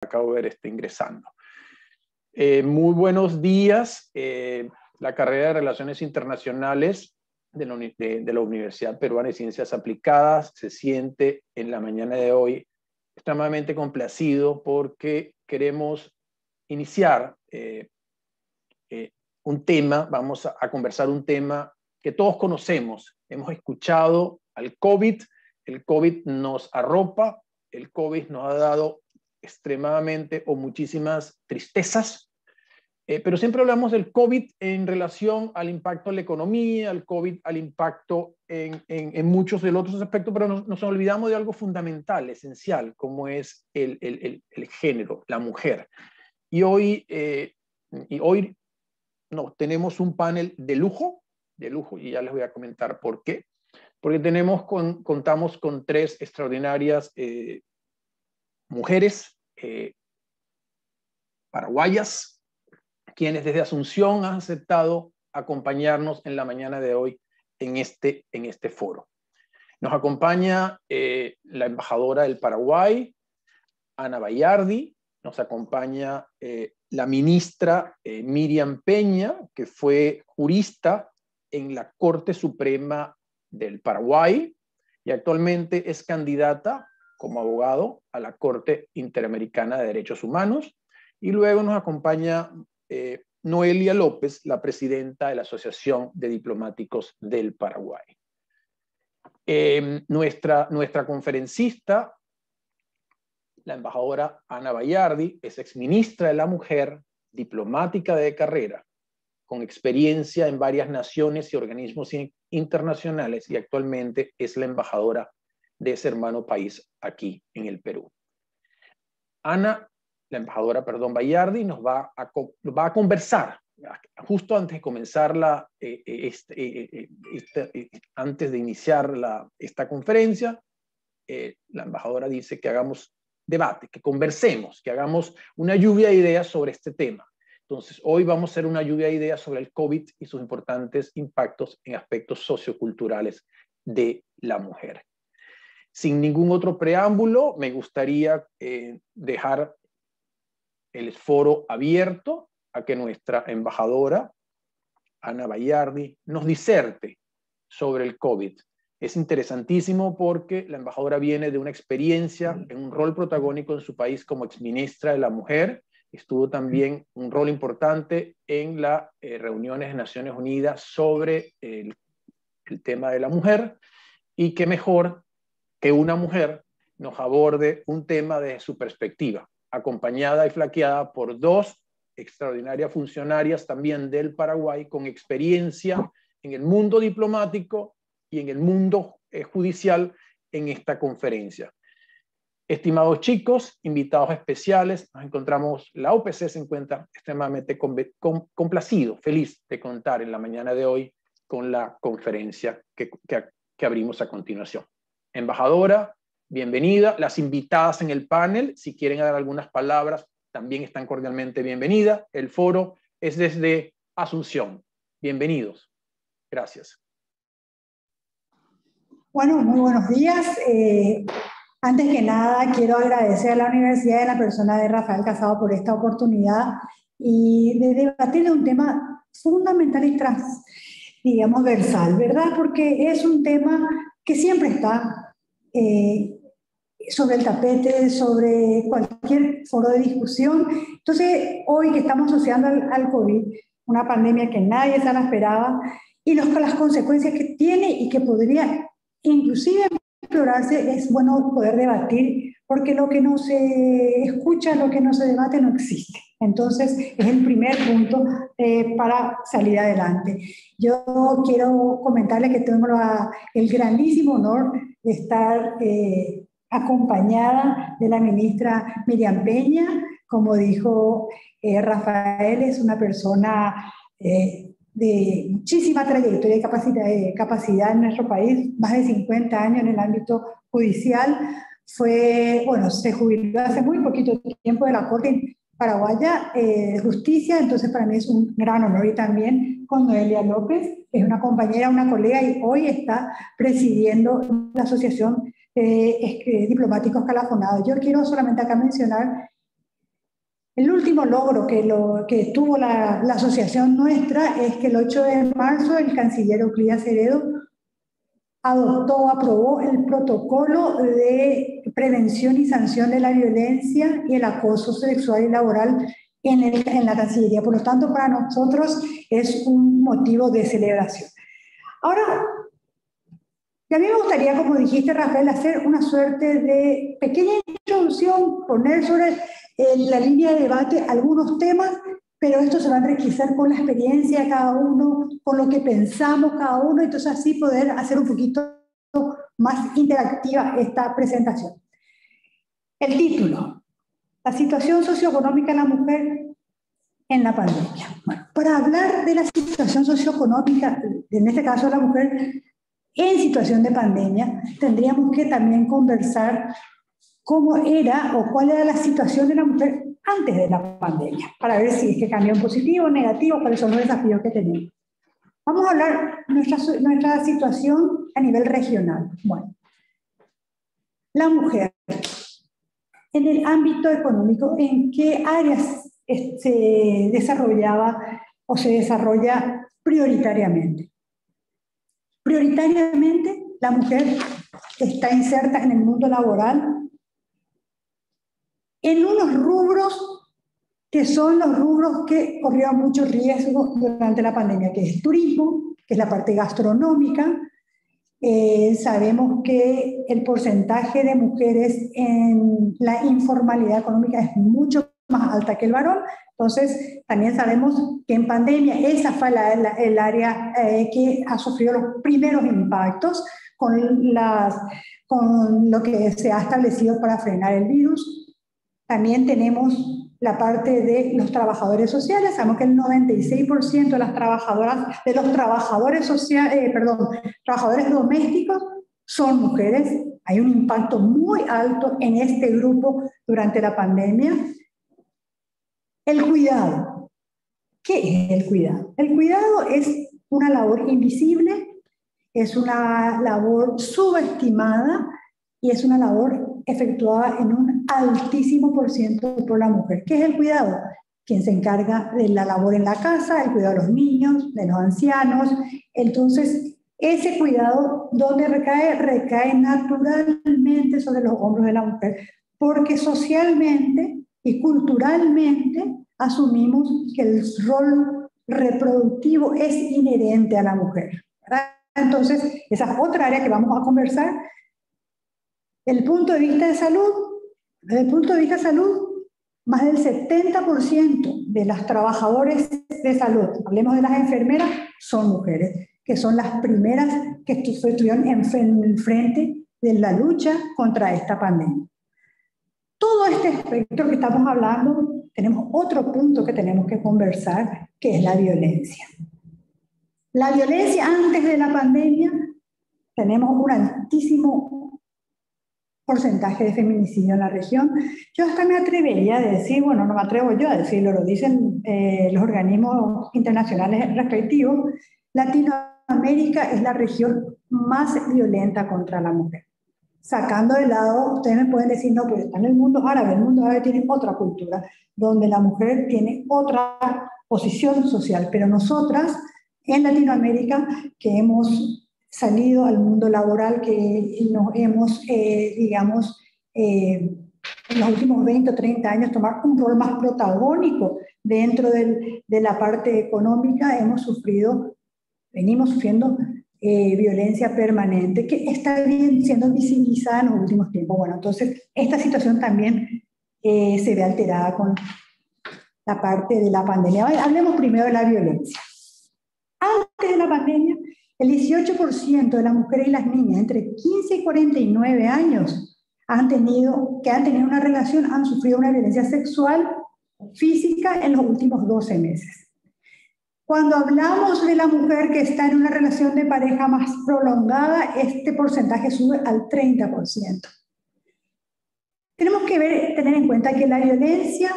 acabo de ver está ingresando. Muy buenos días. La carrera de Relaciones Internacionales de la Universidad Peruana de Ciencias Aplicadas se siente en la mañana de hoy extremadamente complacido porque queremos iniciar un tema, vamos a conversar un tema que todos conocemos. Hemos escuchado al COVID, el COVID nos arropa, el COVID nos ha dado extremadamente o muchísimas tristezas, pero siempre hablamos del COVID en relación al impacto en la economía, al COVID, al impacto en muchos de los otros aspectos, pero nos olvidamos de algo fundamental, esencial, como es el género, la mujer. Y hoy tenemos un panel de lujo, y ya les voy a comentar por qué. Porque contamos con tres extraordinarias mujeres paraguayas, quienes desde Asunción han aceptado acompañarnos en la mañana de hoy en este foro. Nos acompaña la embajadora del Paraguay, Ana Bayardi, nos acompaña la ministra Miriam Peña, que fue jurista en la Corte Suprema del Paraguay y actualmente es candidata como abogado a la Corte Interamericana de Derechos Humanos. Y luego nos acompaña Noelia López, la presidenta de la Asociación de Diplomáticos del Paraguay. Nuestra conferencista, la embajadora Ana Bayardi, es exministra de la Mujer, diplomática de carrera, con experiencia en varias naciones y organismos internacionales y actualmente es la embajadora de ese hermano país aquí en el Perú. La embajadora Bayardi nos va a conversar justo antes de comenzar antes de iniciar esta conferencia. La embajadora dice que hagamos debate, que conversemos, que hagamos una lluvia de ideas sobre este tema. Entonces, hoy vamos a hacer una lluvia de ideas sobre el COVID y sus importantes impactos en aspectos socioculturales de la mujer. Sin ningún otro preámbulo, me gustaría dejar el foro abierto a que nuestra embajadora, Ana Bayardi, nos diserte sobre el COVID. Es interesantísimo porque la embajadora viene de una experiencia en un rol protagónico en su país como exministra de la Mujer. Estuvo también un rol importante en las reuniones de Naciones Unidas sobre el tema de la mujer, y qué mejor que una mujer nos aborde un tema desde su perspectiva, acompañada y flanqueada por dos extraordinarias funcionarias también del Paraguay con experiencia en el mundo diplomático y en el mundo judicial en esta conferencia. Estimados chicos, invitados especiales, nos encontramos, la OPC se encuentra extremadamente complacido, feliz de contar en la mañana de hoy con la conferencia que abrimos a continuación. Embajadora, bienvenida. Las invitadas en el panel, si quieren dar algunas palabras, también están cordialmente bienvenidas. El foro es desde Asunción. Bienvenidos. Gracias. Bueno, muy buenos días. Antes que nada, quiero agradecer a la Universidad y a la persona de Rafael Casado por esta oportunidad y de debatir de un tema fundamental y digamos, versal, ¿verdad? Porque es un tema que siempre está sobre el tapete, sobre cualquier foro de discusión. Entonces, hoy que estamos asociando al COVID, una pandemia que nadie se la esperaba, y las consecuencias que tiene y que podría inclusive explorarse, es bueno poder debatir, porque lo que no se escucha, lo que no se debate no existe. Entonces, es el primer punto para salir adelante. Yo quiero comentarles que tengo el grandísimo honor de estar acompañada de la ministra Miriam Peña. Como dijo Rafael, es una persona de muchísima trayectoria y capacidad en nuestro país, más de 50 años en el ámbito judicial. Se jubiló hace muy poquito tiempo de la Corte Paraguaya de Justicia, entonces para mí es un gran honor. Y también con Noelia López, que es una compañera, una colega, y hoy está presidiendo la Asociación de Diplomáticos Calafonados. Yo quiero solamente acá mencionar El último logro que tuvo la asociación nuestra es que el 8 de marzo el canciller Euclides Heredo aprobó el protocolo de prevención y sanción de la violencia y el acoso sexual y laboral en la Cancillería. Por lo tanto, para nosotros es un motivo de celebración. Ahora, y a mí me gustaría, como dijiste, Rafael, hacer una suerte de pequeña introducción, poner sobre la línea de debate algunos temas, pero esto se va a enriquecer con la experiencia de cada uno, con lo que pensamos cada uno, entonces así poder hacer un poquito más interactiva esta presentación. El título, la situación socioeconómica de la mujer en la pandemia. Bueno, para hablar de la situación socioeconómica, en este caso de la mujer, en situación de pandemia, tendríamos que también conversar cómo era o cuál era la situación de la mujer antes de la pandemia, para ver si es que cambió en positivo o negativo, cuáles son los desafíos que tenemos. Vamos a hablar de nuestra situación a nivel regional. Bueno, la mujer, en el ámbito económico, ¿en qué áreas se desarrollaba o se desarrolla prioritariamente? Prioritariamente, la mujer está inserta en el mundo laboral en unos rubros que son los rubros que corrieron mucho riesgo durante la pandemia, que es turismo, que es la parte gastronómica. Sabemos que el porcentaje de mujeres en la informalidad económica es mucho más alta que el varón. Entonces, también sabemos que en pandemia esa fue el área que ha sufrido los primeros impactos con lo que se ha establecido para frenar el virus. También tenemos la parte de los trabajadores sociales. Sabemos que el 96% de las trabajadoras, de los trabajadores sociales, trabajadores domésticos son mujeres. Hay un impacto muy alto en este grupo durante la pandemia. El cuidado. ¿Qué es el cuidado? El cuidado es una labor invisible, es una labor subestimada y es una labor efectuada en un altísimo % por la mujer. ¿Qué es el cuidado? Quien se encarga de la labor en la casa, el cuidado de los niños, de los ancianos. Entonces, ese cuidado, ¿dónde recae? Recae naturalmente sobre los hombros de la mujer, porque socialmente y culturalmente asumimos que el rol reproductivo es inherente a la mujer, ¿verdad? Entonces, esa es otra área que vamos a conversar. Desde el punto de vista de salud, más del 70% de las trabajadoras de salud, hablemos de las enfermeras, son mujeres, que son las primeras que estuvieron en frente de la lucha contra esta pandemia. Todo este espectro que estamos hablando, tenemos otro punto que tenemos que conversar, que es la violencia. La violencia antes de la pandemia, tenemos un altísimo porcentaje de feminicidio en la región. Yo hasta me atrevería a decir, bueno, no me atrevo yo a decirlo, lo dicen los organismos internacionales respectivos, Latinoamérica es la región más violenta contra la mujer. Sacando de lado, ustedes me pueden decir, no, pero está en el mundo árabe tiene otra cultura, donde la mujer tiene otra posición social, pero nosotras en Latinoamérica, que hemos salido al mundo laboral, que nos hemos, en los últimos 20 o 30 años, tomar un rol más protagónico dentro de la parte económica, venimos sufriendo violencia permanente, que está siendo visibilizada en los últimos tiempos. Bueno, entonces, esta situación también se ve alterada con la parte de la pandemia. Hablemos primero de la violencia. Antes de la pandemia, el 18% de las mujeres y las niñas entre 15 y 49 años que han tenido una relación han sufrido una violencia sexual física en los últimos 12 meses. Cuando hablamos de la mujer que está en una relación de pareja más prolongada, este porcentaje sube al 30%. Tenemos que tener en cuenta que la violencia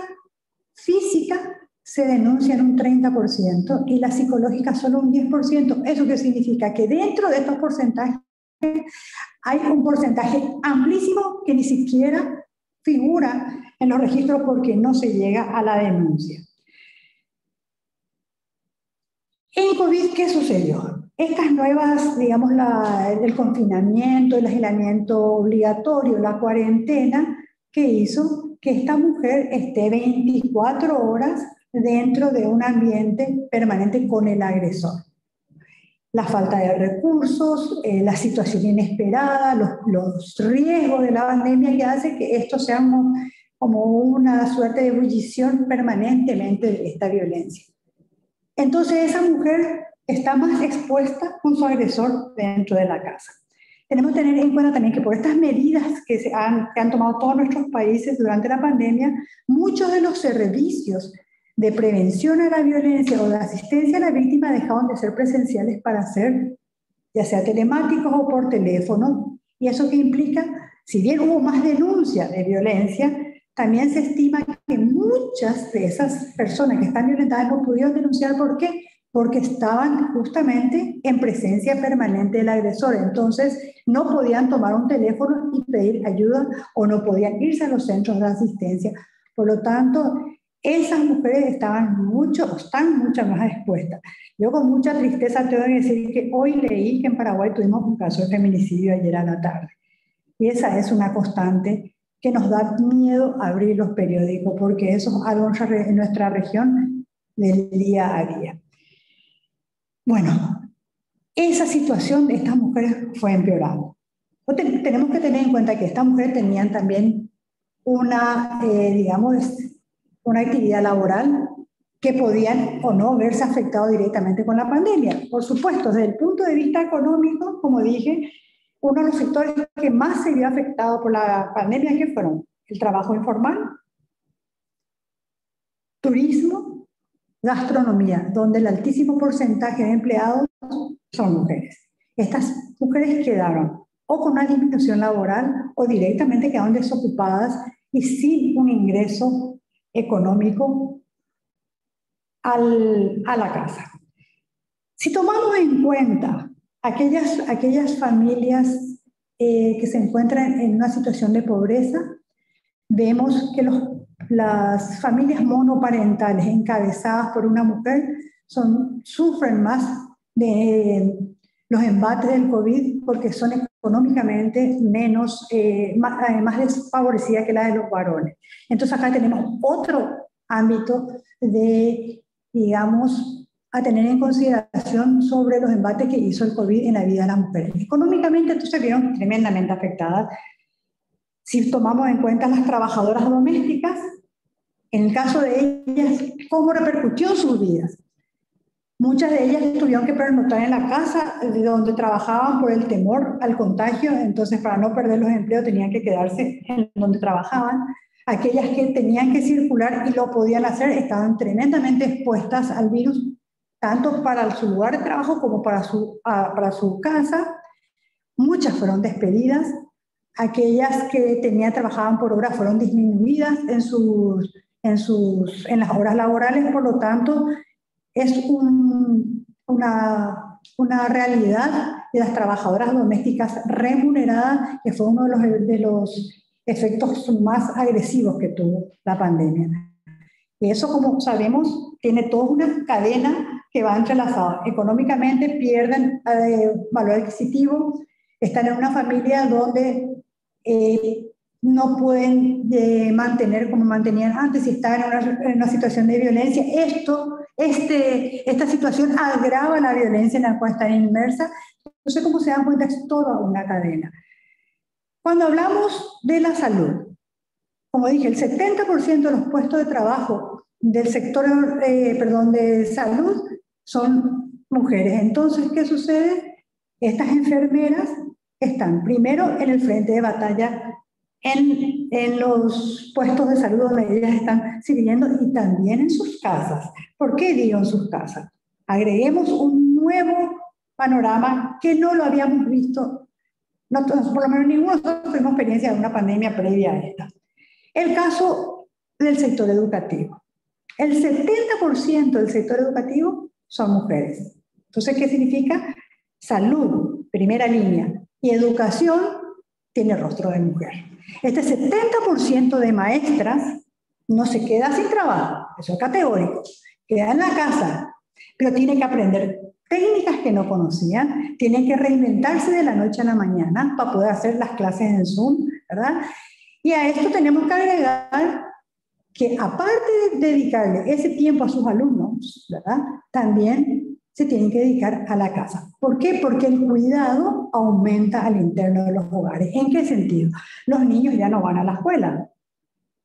física se denuncia en un 30% y la psicológica solo un 10%. ¿Eso qué significa? Que dentro de estos porcentajes hay un porcentaje amplísimo que ni siquiera figura en los registros porque no se llega a la denuncia. En COVID, ¿qué sucedió? Estas nuevas, digamos, el confinamiento, el aislamiento obligatorio, la cuarentena, que hizo que esta mujer esté 24 horas dentro de un ambiente permanente con el agresor. La falta de recursos, la situación inesperada, los riesgos de la pandemia que hace que esto sea como una suerte de ebullición permanentemente de esta violencia. Entonces esa mujer está más expuesta con su agresor dentro de la casa. Tenemos que tener en cuenta también que por estas medidas que han tomado todos nuestros países durante la pandemia, muchos de los servicios de prevención a la violencia o de asistencia a la víctima dejaron de ser presenciales para ser ya sea telemáticos o por teléfono. ¿Y eso qué implica? Si bien hubo más denuncias de violencia, también se estima que muchas de esas personas que están violentadas no pudieron denunciar. ¿Por qué? Porque estaban justamente en presencia permanente del agresor. Entonces, no podían tomar un teléfono y pedir ayuda o no podían irse a los centros de asistencia. Por lo tanto, esas mujeres están mucho más expuestas. Yo con mucha tristeza tengo que decir que hoy leí que en Paraguay tuvimos un caso de feminicidio ayer a la tarde. Y esa es una constante que nos da miedo abrir los periódicos, porque eso es algo en nuestra región del día a día. Bueno, esa situación de estas mujeres fue empeorando. Tenemos que tener en cuenta que estas mujeres tenían también una, digamos, una actividad laboral que podían o no verse afectado directamente con la pandemia. Por supuesto, desde el punto de vista económico, como dije, uno de los sectores que más se vio afectado por la pandemia, ¿qué fueron? El trabajo informal, turismo, gastronomía, donde el altísimo porcentaje de empleados son mujeres. Estas mujeres quedaron o con una disminución laboral o directamente quedaron desocupadas y sin un ingreso económico a la casa. Si tomamos en cuenta aquellas familias que se encuentran en una situación de pobreza, vemos que las familias monoparentales encabezadas por una mujer sufren más de los embates del COVID porque son económicamente más desfavorecidas que las de los varones. Entonces acá tenemos otro ámbito de, digamos, a tener en consideración sobre los embates que hizo el COVID en la vida de las mujeres. Económicamente, entonces, se vieron tremendamente afectadas. Si tomamos en cuenta las trabajadoras domésticas, en el caso de ellas, ¿cómo repercutió en sus vidas? Muchas de ellas tuvieron que pernoctar en la casa de donde trabajaban por el temor al contagio, entonces para no perder los empleos tenían que quedarse en donde trabajaban. Aquellas que tenían que circular y lo podían hacer estaban tremendamente expuestas al virus, tanto para su lugar de trabajo como para su casa. Muchas fueron despedidas. Aquellas que trabajaban por hora fueron disminuidas en las horas laborales. Por lo tanto, es una realidad de las trabajadoras domésticas remuneradas, que fue uno de los efectos más agresivos que tuvo la pandemia. Y eso, como sabemos, tiene toda una cadena que va entrelazada. Económicamente pierden valor adquisitivo, están en una familia donde no pueden mantener como mantenían antes, si estaban en una situación de violencia. Esta situación agrava la violencia en la cual están inmersas. Entonces, como se dan cuenta, es toda una cadena. Cuando hablamos de la salud, como dije, el 70% de los puestos de trabajo del sector de salud son mujeres. Entonces, ¿qué sucede? Estas enfermeras están primero en el frente de batalla en los puestos de salud donde ellas están sirviendo y también en sus casas. ¿Por qué digo en sus casas? Agreguemos un nuevo panorama que no lo habíamos visto, por lo menos ninguno de nosotros tuvimos experiencia de una pandemia previa a esta. El caso del sector educativo. El 70% del sector educativo son mujeres. Entonces, ¿qué significa? Salud, primera línea, y educación tiene rostro de mujer. Este 70% de maestras no se queda sin trabajo, eso es categórico, queda en la casa, pero tiene que aprender técnicas que no conocían, tienen que reinventarse de la noche a la mañana para poder hacer las clases en Zoom, ¿verdad? Y a esto tenemos que agregar que aparte de dedicarle ese tiempo a sus alumnos, ¿verdad? También se tienen que dedicar a la casa. ¿Por qué? Porque el cuidado aumenta al interno de los hogares. ¿En qué sentido? Los niños ya no van a la escuela,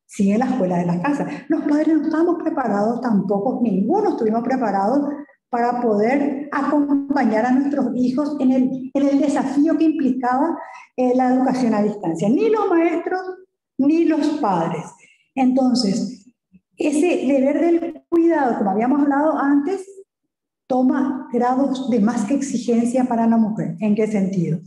siguen la escuela de la casa. Los padres no estamos preparados tampoco, ninguno estuvimos preparados para poder acompañar a nuestros hijos en el desafío que implicaba la educación a distancia. Ni los maestros, ni los padres. Entonces, ese deber del cuidado, como habíamos hablado antes, toma grados de más exigencia para la mujer. ¿En qué sentido?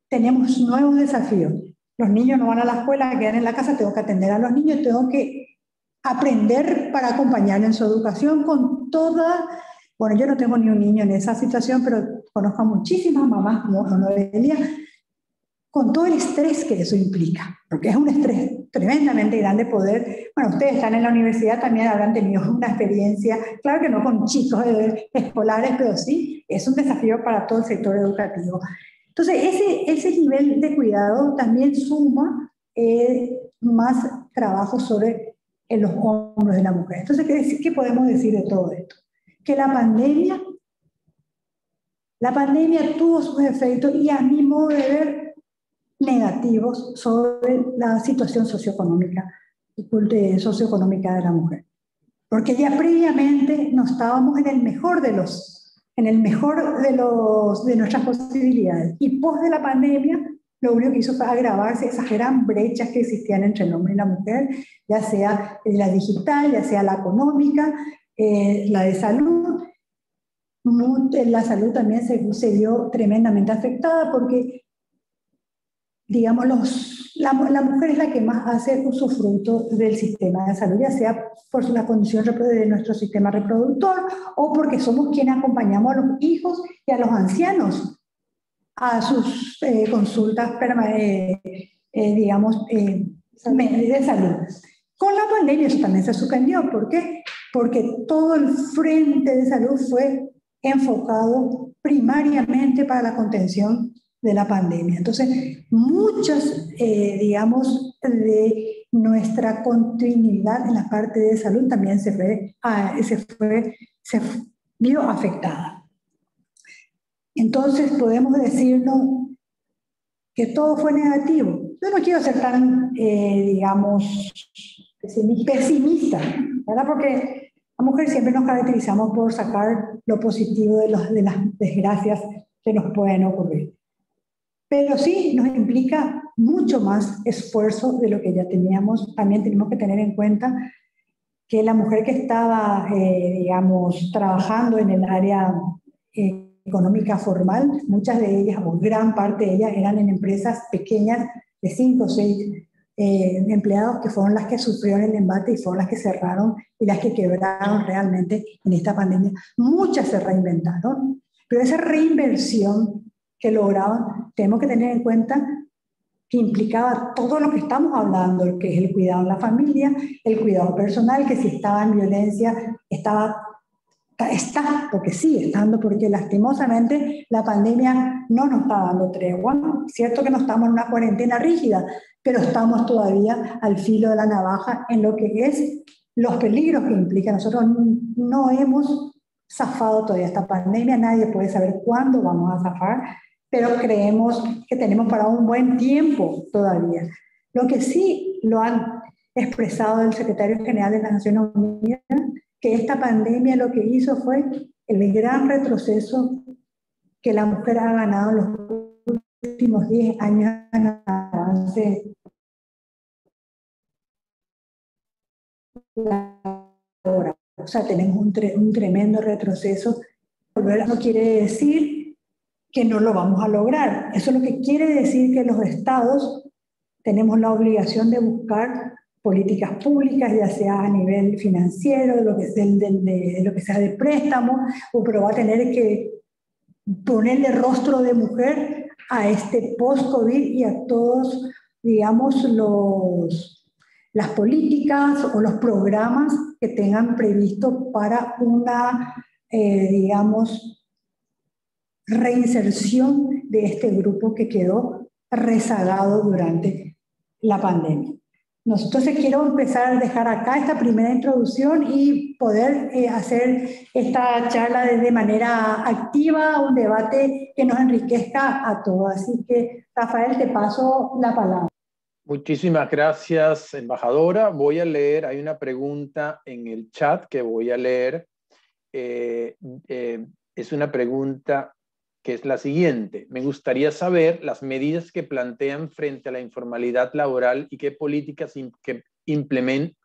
Tenemos nuevos desafíos. Los niños no van a la escuela, quedan en la casa, tengo que atender a los niños, tengo que aprender para acompañar en su educación con toda... Bueno, yo no tengo ni un niño en esa situación, pero conozco a muchísimas mamás como Noelia, con todo el estrés que eso implica, porque es un estrés tremendamente grande poder... Bueno, ustedes están en la universidad, también habrán tenido una experiencia, claro que no con chicos escolares, pero sí, es un desafío para todo el sector educativo. Entonces, ese nivel de cuidado también suma más trabajo sobre los hombros de la mujer. Entonces, ¿qué podemos decir de todo esto? Que la pandemia tuvo sus efectos y a mi modo de ver negativos sobre la situación socioeconómica de la mujer. Porque ya previamente no estábamos en el mejor de nuestras posibilidades. Y post de la pandemia, lo único que hizo fue agravarse esas gran brechas que existían entre el hombre y la mujer, ya sea la digital, ya sea la económica, la de salud. La salud también se vio tremendamente afectada porque, digamos, la mujer es la que más hace usufructo del sistema de salud, ya sea por la condición de nuestro sistema reproductor o porque somos quienes acompañamos a los hijos y a los ancianos a sus consultas de salud. Con la pandemia eso también se suspendió. ¿Por qué? Porque todo el frente de salud fue enfocado primariamente para la contención de la pandemia. Entonces, muchas, de nuestra continuidad en la parte de salud también se vio afectada. Entonces, podemos decirnos que todo fue negativo. Yo no quiero ser tan, pesimista, ¿verdad? Porque la mujer siempre nos caracterizamos por sacar lo positivo de las desgracias que nos pueden ocurrir. Pero sí nos implica mucho más esfuerzo de lo que ya teníamos. También tenemos que tener en cuenta que la mujer que estaba, trabajando en el área económica formal, muchas de ellas, o gran parte de ellas, eran en empresas pequeñas de 5 o 6 empleados, que fueron las que sufrieron el embate y fueron las que cerraron y las que quebraron realmente en esta pandemia. Muchas se reinventaron, pero esa reinversión que lograban, tenemos que tener en cuenta que implicaba todo lo que estamos hablando, que es el cuidado en la familia, el cuidado personal, que si estaba en violencia, está, porque sigue estando, porque lastimosamente la pandemia no nos está dando tregua. Cierto que no estamos en una cuarentena rígida, pero estamos todavía al filo de la navaja en lo que es los peligros que implica. Nosotros no hemos zafado todavía esta pandemia, nadie puede saber cuándo vamos a zafar, pero creemos que tenemos para un buen tiempo todavía. Lo que sí lo han expresado el secretario general de las Naciones Unidas, que esta pandemia lo que hizo fue el gran retroceso que la mujer ha ganado en los últimos 10 años en avance. O sea, tenemos un tremendo retroceso. Volver no quiere decir que no lo vamos a lograr. Eso lo que quiere decir que los estados tenemos la obligación de buscar políticas públicas, ya sea a nivel financiero, de lo que sea de préstamo, pero va a tener que ponerle rostro de mujer a este post-COVID y a todos digamos, las políticas o los programas que tengan previsto para una, digamos, reinserción de este grupo que quedó rezagado durante la pandemia. Entonces quiero empezar a dejar acá esta primera introducción y poder hacer esta charla de manera activa, un debate que nos enriquezca a todos. Así que, Rafael, te paso la palabra. Muchísimas gracias, embajadora. Voy a leer, hay una pregunta en el chat que voy a leer. Es una pregunta que es la siguiente. Me gustaría saber las medidas que plantean frente a la informalidad laboral y qué políticas implementan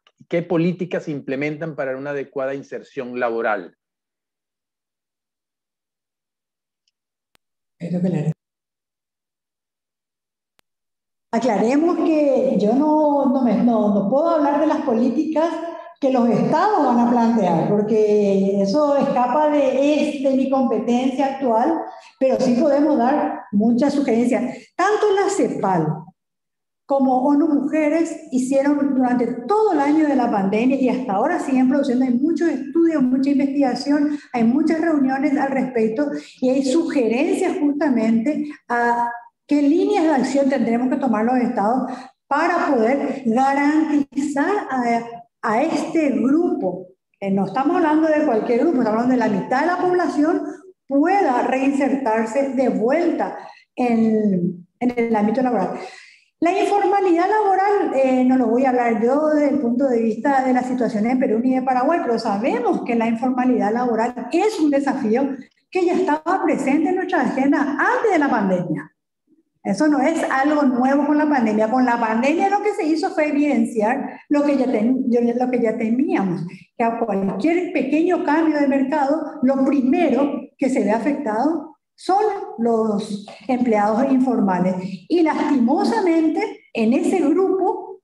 para una adecuada inserción laboral. Aclaremos que yo no puedo hablar de las políticas que los estados van a plantear, porque eso escapa es de mi competencia actual, pero sí podemos dar muchas sugerencias. Tanto la CEPAL como ONU Mujeres hicieron durante todo el año de la pandemia y hasta ahora siguen produciendo, hay muchos estudios, mucha investigación, hay muchas reuniones al respecto y hay sugerencias justamente a qué líneas de acción tendremos que tomar los estados para poder garantizar a este grupo, no estamos hablando de cualquier grupo, estamos hablando de la mitad de la población, pueda reinsertarse de vuelta en el ámbito laboral. La informalidad laboral, no lo voy a hablar yo desde el punto de vista de la situación en Perú ni de Paraguay, pero sabemos que la informalidad laboral es un desafío que ya estaba presente en nuestra agenda antes de la pandemia. Eso no es algo nuevo con la pandemia. Con la pandemia lo que se hizo fue evidenciar lo que ya teníamos, que a cualquier pequeño cambio de mercado, lo primero que se ve afectado son los empleados informales. Y lastimosamente, en ese grupo,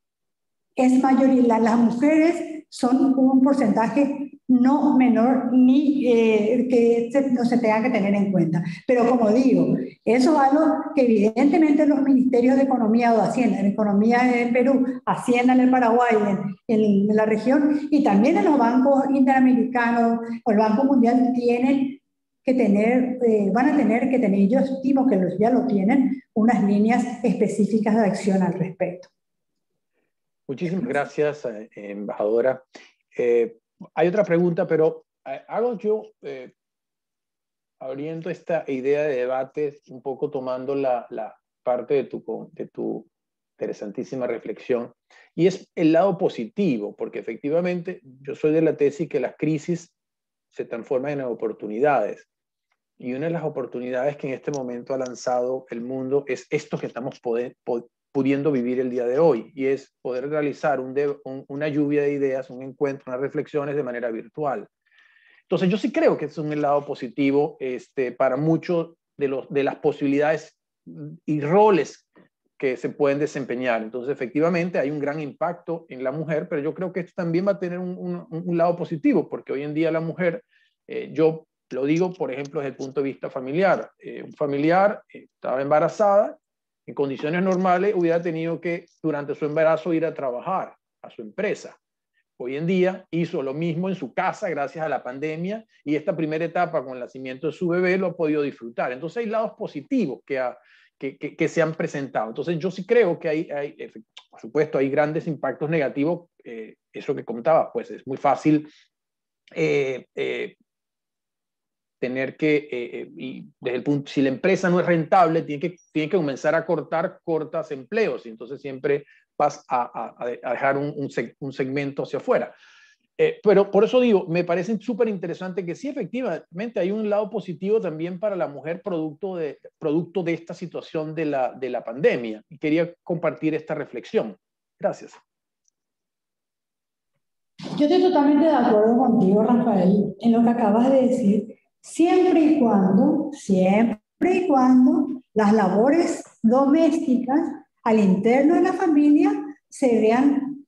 es mayoría, las mujeres son un porcentaje no menor ni que no se tenga que tener en cuenta. Pero como digo, eso es algo que evidentemente los ministerios de Economía o de Hacienda, en Economía en Perú, Hacienda en el Paraguay, en la región, y también en los bancos interamericanos o el Banco Mundial tienen que tener, van a tener que tener, yo estimo que ya lo tienen, unas líneas específicas de acción al respecto. Muchísimas gracias, embajadora. Hay otra pregunta, pero hago yo, abriendo esta idea de debate, un poco tomando la parte de tu interesantísima reflexión, y es el lado positivo, porque efectivamente yo soy de la tesis que las crisis se transforman en oportunidades, y una de las oportunidades que en este momento ha lanzado el mundo es esto que estamos pudiendo vivir el día de hoy, y es poder realizar una lluvia de ideas, un encuentro, unas reflexiones de manera virtual. Entonces yo sí creo que es un lado positivo para muchos de las posibilidades y roles que se pueden desempeñar. Entonces efectivamente hay un gran impacto en la mujer, pero yo creo que esto también va a tener un lado positivo, porque hoy en día la mujer, yo lo digo por ejemplo desde el punto de vista familiar, un familiar estaba embarazada, en condiciones normales hubiera tenido que durante su embarazo ir a trabajar a su empresa. Hoy en día hizo lo mismo en su casa gracias a la pandemia, y esta primera etapa con el nacimiento de su bebé lo ha podido disfrutar. Entonces hay lados positivos que se han presentado. Entonces yo sí creo que por supuesto, hay grandes impactos negativos. Eso que comentaba, pues es muy fácil tener que, y desde el punto, si la empresa no es rentable, tiene que comenzar a cortas empleos, y entonces siempre vas a dejar un segmento hacia afuera. Pero por eso digo, me parece súper interesante que sí, efectivamente, hay un lado positivo también para la mujer producto de esta situación de la pandemia. Y quería compartir esta reflexión. Gracias. Yo estoy totalmente de acuerdo contigo, Rafael, en lo que acabas de decir, siempre y cuando las labores domésticas al interno de la familia se vean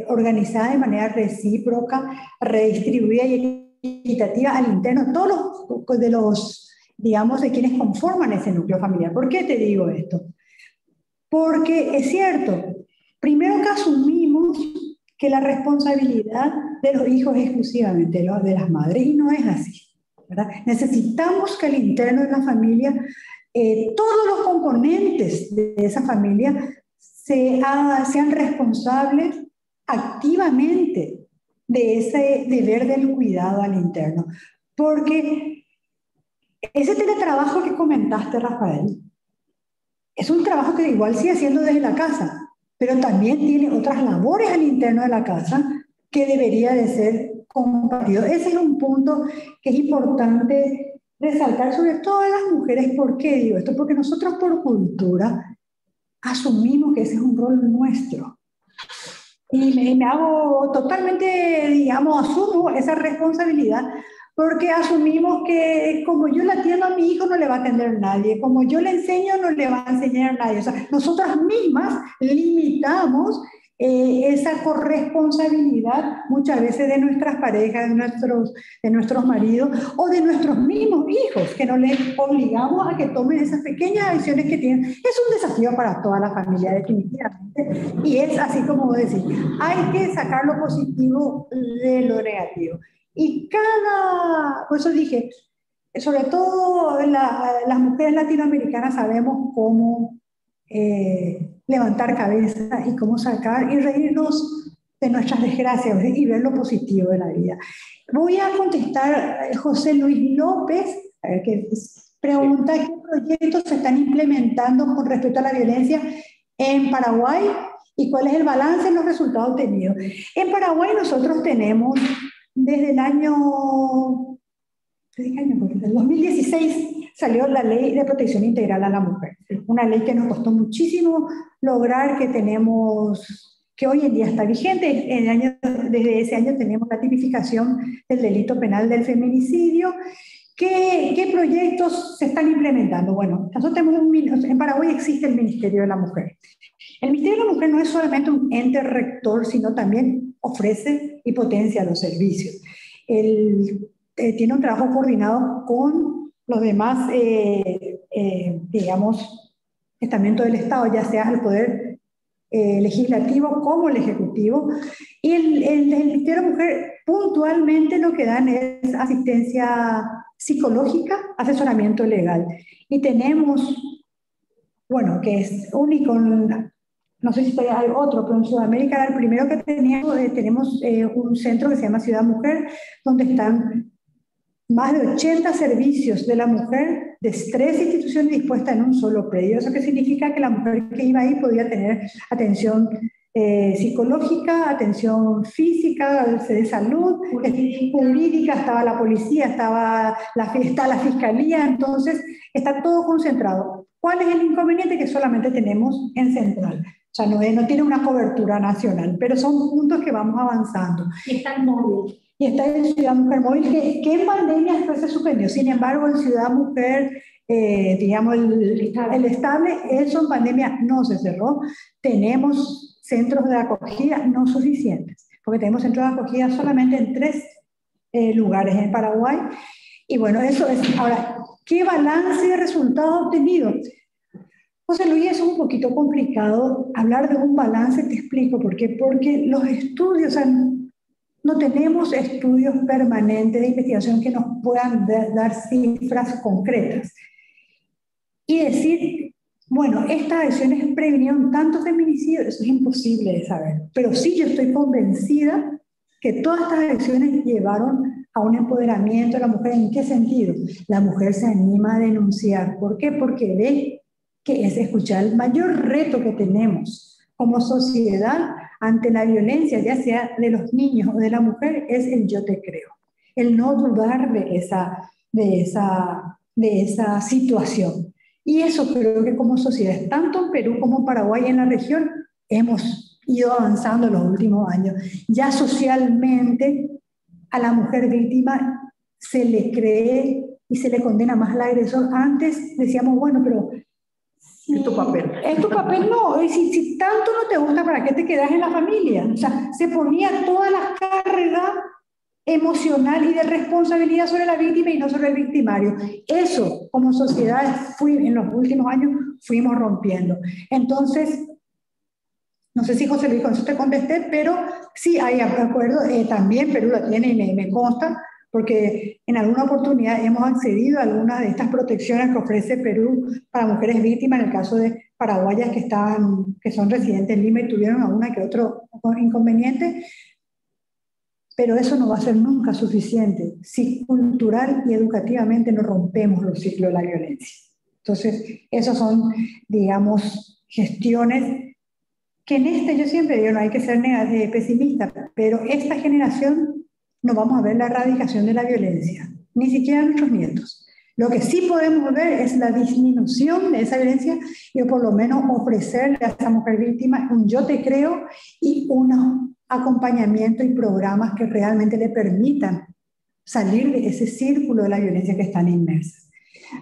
organizadas de manera recíproca, redistribuida y equitativa al interno, todos digamos, de quienes conforman ese núcleo familiar. ¿Por qué te digo esto? Porque es cierto, primero que asumimos que la responsabilidad de los hijos es exclusivamente de las madres, y no es así, ¿verdad? Necesitamos que al interno de la familia, todos los componentes de esa familia sean responsables activamente de ese deber del cuidado al interno. Porque ese teletrabajo que comentaste, Rafael, es un trabajo que igual sigue haciendo desde la casa, pero también tiene otras labores al interno de la casa que debería de ser compartido. Ese es un punto que es importante resaltar, sobre todo a las mujeres. ¿Por qué digo esto? Porque nosotros por cultura asumimos que ese es un rol nuestro. Y me hago totalmente, digamos, asumo esa responsabilidad, porque asumimos que como yo le atiendo a mi hijo no le va a atender nadie, como yo le enseño no le va a enseñar a nadie. O sea, nosotras mismas limitamos esa corresponsabilidad muchas veces de nuestras parejas, de nuestros maridos o de nuestros mismos hijos, que no les obligamos a que tomen esas pequeñas decisiones que tienen. Es un desafío para toda la familia, definitivamente, y es así como vos decís, hay que sacar lo positivo de lo negativo. Y por eso dije, sobre todo las mujeres latinoamericanas sabemos cómo levantar cabeza y cómo sacar y reírnos de nuestras desgracias y ver lo positivo de la vida. Voy a contestar José Luis López, que pregunta qué proyectos se están implementando con respecto a la violencia en Paraguay y cuál es el balance en los resultados obtenidos. En Paraguay nosotros tenemos desde el año 2016 salió la Ley de Protección Integral a la Mujer, una ley que nos costó muchísimo lograr, que hoy en día está vigente. Desde ese año tenemos la tipificación del delito penal del feminicidio. ¿Qué proyectos se están implementando? Bueno, nosotros tenemos en Paraguay existe el Ministerio de la Mujer. El Ministerio de la Mujer no es solamente un ente rector, sino también ofrece y potencia los servicios. Tiene un trabajo coordinado con los demás, digamos, estamentos del Estado, ya sea el Poder Legislativo como el Ejecutivo. Y el Ministerio de la Mujer puntualmente lo que dan es asistencia psicológica, asesoramiento legal. Y tenemos, bueno, que es único, no sé si hay otro, pero en Sudamérica era el primero que tenemos un centro que se llama Ciudad Mujer, donde están más de 80 servicios de la mujer de 3 instituciones dispuestas en un solo predio. ¿Eso qué significa? Que la mujer que iba ahí podía tener atención psicológica, atención física, de salud, jurídica, estaba la policía, está la fiscalía, entonces está todo concentrado. ¿Cuál es el inconveniente? Que solamente tenemos en Central. O sea, no tiene una cobertura nacional, pero son puntos que vamos avanzando. Y está en móvil. Y está en Ciudad Mujer Móvil, que en pandemia después se suspendió. Sin embargo, en Ciudad Mujer, digamos, el estable, eso en pandemia no se cerró. Tenemos centros de acogida no suficientes, porque tenemos centros de acogida solamente en 3 lugares en Paraguay. Y bueno, eso es. Ahora, ¿qué balance de resultados obtenidos? José Luis, es un poquito complicado hablar de un balance, te explico por qué. Porque los estudios, no tenemos estudios permanentes de investigación que nos puedan dar cifras concretas. Y decir, bueno, estas acciones previnieron tantos feminicidios, eso es imposible de saber. Pero sí yo estoy convencida que todas estas acciones llevaron a un empoderamiento de la mujer. ¿En qué sentido? La mujer se anima a denunciar. ¿Por qué? Porque ve que es escuchar. El mayor reto que tenemos como sociedad ante la violencia, ya sea de los niños o de la mujer, es el yo te creo. El no dudar de esa situación. Y eso creo que como sociedad, tanto en Perú como en Paraguay, en la región, hemos ido avanzando en los últimos años. Ya socialmente a la mujer víctima se le cree y se le condena más al agresor. Antes decíamos, bueno, pero es tu papel. Es tu papel, no. Si tanto no te gusta, ¿para qué te quedas en la familia? O sea, se ponía todas las cargas emocional y de responsabilidad sobre la víctima y no sobre el victimario. Eso, como sociedad, en los últimos años fuimos rompiendo. Entonces, no sé si José Luis, con eso te contesté, pero sí hay acuerdo, también Perú lo tiene y me consta, porque en alguna oportunidad hemos accedido a algunas de estas protecciones que ofrece Perú para mujeres víctimas, en el caso de paraguayas que son residentes en Lima y tuvieron alguna que otro inconveniente, pero eso no va a ser nunca suficiente si cultural y educativamente no rompemos los ciclos de la violencia. Entonces, esas son, digamos, gestiones que yo siempre digo, no hay que ser pesimista, pero esta generación no vamos a ver la erradicación de la violencia, ni siquiera nuestros nietos. Lo que sí podemos ver es la disminución de esa violencia y por lo menos ofrecerle a esa mujer víctima un yo te creo y un acompañamiento y programas que realmente le permitan salir de ese círculo de la violencia que están inmersas.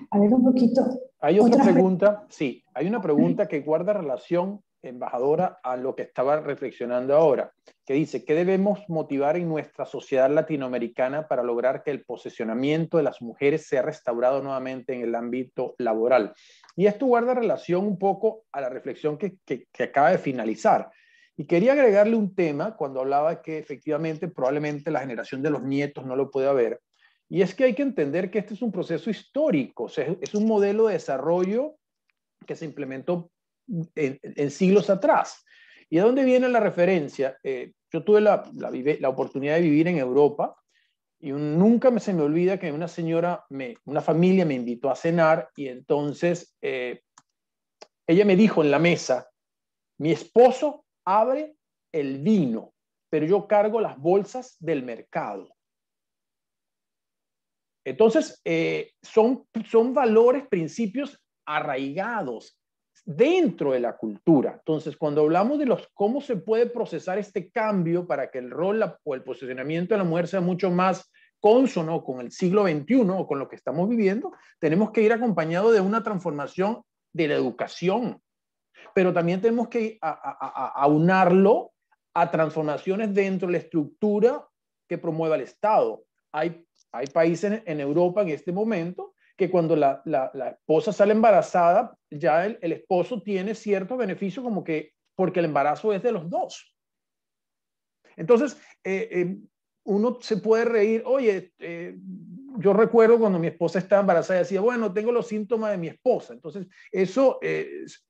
A ver un poquito. Hay otra pregunta, sí, hay una pregunta que guarda relación, embajadora, a lo que estaba reflexionando ahora, que dice, ¿qué debemos motivar en nuestra sociedad latinoamericana para lograr que el posesionamiento de las mujeres sea restaurado nuevamente en el ámbito laboral? Y esto guarda relación un poco a la reflexión que acaba de finalizar. Y quería agregarle un tema cuando hablaba que efectivamente probablemente la generación de los nietos no lo pueda ver. Y es que hay que entender que este es un proceso histórico, o sea, es un modelo de desarrollo que se implementó en siglos atrás. ¿Y a dónde viene la referencia? Yo tuve la oportunidad de vivir en Europa y nunca se me olvida que una familia me invitó a cenar y entonces ella me dijo en la mesa, mi esposo abre el vino, pero yo cargo las bolsas del mercado. Entonces, son valores, principios arraigados dentro de la cultura. Entonces, cuando hablamos de cómo se puede procesar este cambio para que el rol o el posicionamiento de la mujer sea mucho más cónsono con el siglo XXI o con lo que estamos viviendo, tenemos que ir acompañado de una transformación de la educación, pero también tenemos que aunarlo a transformaciones dentro de la estructura que promueva el Estado. Hay países en Europa en este momento que cuando la esposa sale embarazada, ya el esposo tiene ciertos beneficios como que porque el embarazo es de los dos. Entonces, uno se puede reír, oye, yo recuerdo cuando mi esposa estaba embarazada y decía, bueno, tengo los síntomas de mi esposa. Entonces, eso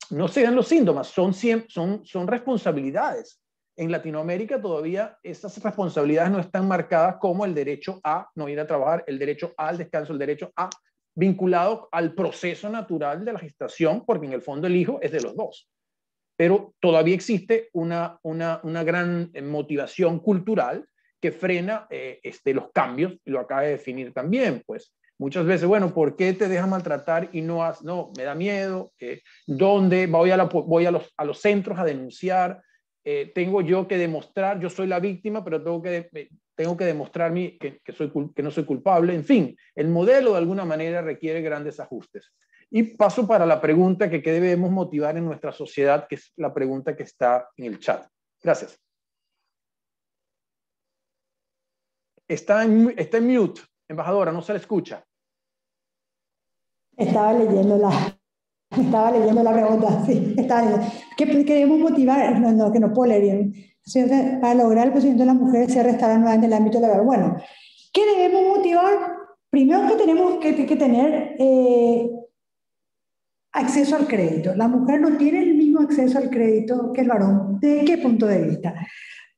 no sean los síntomas, son responsabilidades. En Latinoamérica todavía estas responsabilidades no están marcadas como el derecho a no ir a trabajar, el derecho al descanso, el derecho a vinculado al proceso natural de la gestación, porque en el fondo el hijo es de los dos. Pero todavía existe una gran motivación cultural que frena los cambios, y lo acaba de definir también, pues. Muchas veces, bueno, ¿por qué te deja maltratar y no me da miedo? ¿Dónde? Voy a los centros a denunciar. Tengo yo que demostrar, yo soy la víctima, pero tengo que demostrar que no soy culpable. En fin, el modelo de alguna manera requiere grandes ajustes. Y paso para la pregunta que debemos motivar en nuestra sociedad, que es la pregunta que está en el chat. Gracias. Está en mute, embajadora, no se le escucha. Estaba leyendo la pregunta, sí. ¿Qué debemos motivar? No, que no puedo leer bien. Para lograr el posicionamiento de las mujeres se restaurar nuevamente en el ámbito laboral. Bueno, ¿qué debemos motivar? Primero que tenemos que tener acceso al crédito. La mujer no tiene el mismo acceso al crédito que el varón. ¿De qué punto de vista?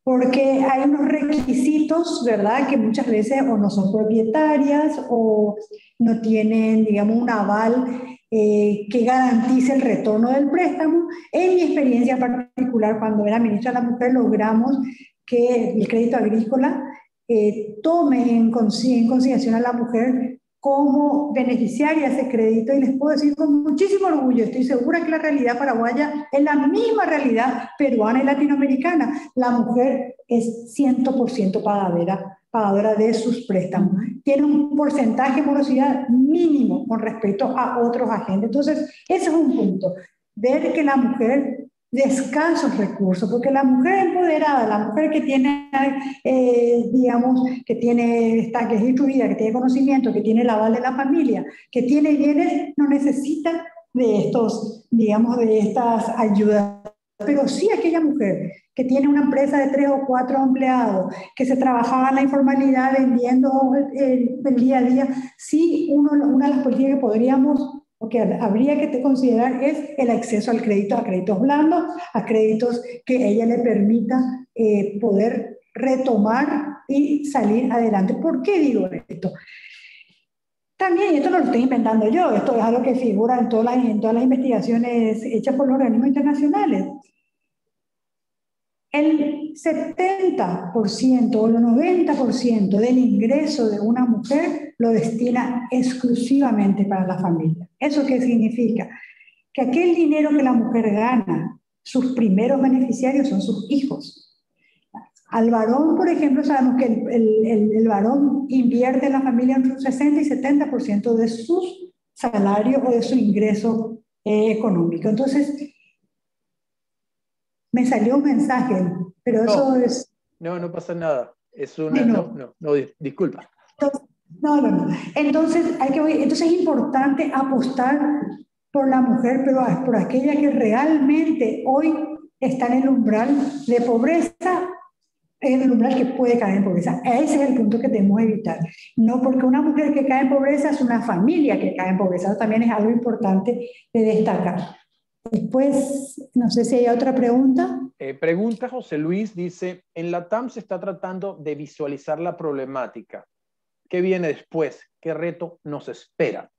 Porque hay unos requisitos, ¿verdad?, que muchas veces o no son propietarias o no tienen, digamos, un aval que garantice el retorno del préstamo. En mi experiencia particular, cuando era ministra de la Mujer, logramos que el crédito agrícola tome en consideración a la mujer como beneficiaria de ese crédito, y les puedo decir con muchísimo orgullo, estoy segura que la realidad paraguaya es la misma realidad peruana y latinoamericana. La mujer es 100% pagadora de sus préstamos. Tiene un porcentaje de morosidad mínimo con respecto a otros agentes. Entonces, ese es un punto. Ver que la mujer de escasos recursos, porque la mujer empoderada, la mujer que tiene, digamos, que es instruida, que tiene conocimiento, que tiene el aval de la familia, que tiene bienes, no necesita de estos, digamos, de estas ayudas. Pero sí aquella mujer que tiene una empresa de 3 o 4 empleados, que se trabajaba en la informalidad vendiendo el día a día, sí, una de las políticas que podríamos o que habría que considerar es el acceso al crédito, a créditos blandos, a créditos que ella le permita poder retomar y salir adelante. ¿Por qué digo esto? También, y esto no lo estoy inventando yo, esto es algo que figura en todas las investigaciones hechas por los organismos internacionales. El 70% o el 90% del ingreso de una mujer lo destina exclusivamente para la familia. ¿Eso qué significa? Que aquel dinero que la mujer gana, sus primeros beneficiarios son sus hijos. Al varón, por ejemplo, sabemos que el varón invierte en la familia entre un 60 y 70% de sus salarios o de su ingreso económico. Entonces, me salió un mensaje, pero eso es... No pasa nada. Es una... No, disculpa. No. Entonces, entonces es importante apostar por la mujer, pero por aquella que realmente hoy está en el umbral de pobreza, en el umbral que puede caer en pobreza. Ese es el punto que debemos evitar. No porque una mujer que cae en pobreza es una familia que cae en pobreza. Eso también es algo importante de destacar. Después, no sé si hay otra pregunta. Pregunta José Luis, dice, en la TAM se está tratando de visualizar la problemática. ¿Qué viene después? ¿Qué reto nos espera?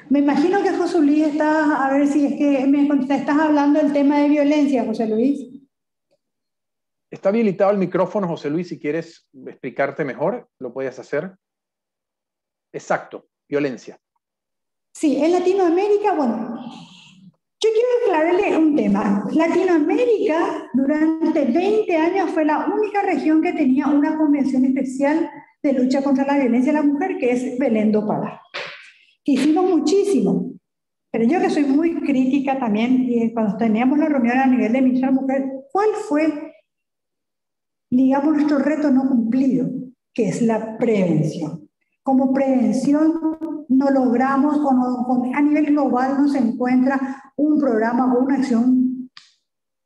Me imagino que José Luis está, a ver si es que me contesta, estás hablando del tema de violencia, José Luis. Está habilitado el micrófono, José Luis, si quieres explicarte mejor, lo puedes hacer. Exacto, violencia. Sí, en Latinoamérica, bueno, yo quiero aclararle un tema. Latinoamérica durante 20 años fue la única región que tenía una convención especial de lucha contra la violencia de la mujer, que es Belén do Pará. Hicimos muchísimo, pero yo que soy muy crítica también, y cuando teníamos la reunión a nivel de ministra de la mujer, ¿cuál fue, digamos, nuestro reto no cumplido? Que es la prevención. Como prevención no logramos, a nivel global no se encuentra un programa o una acción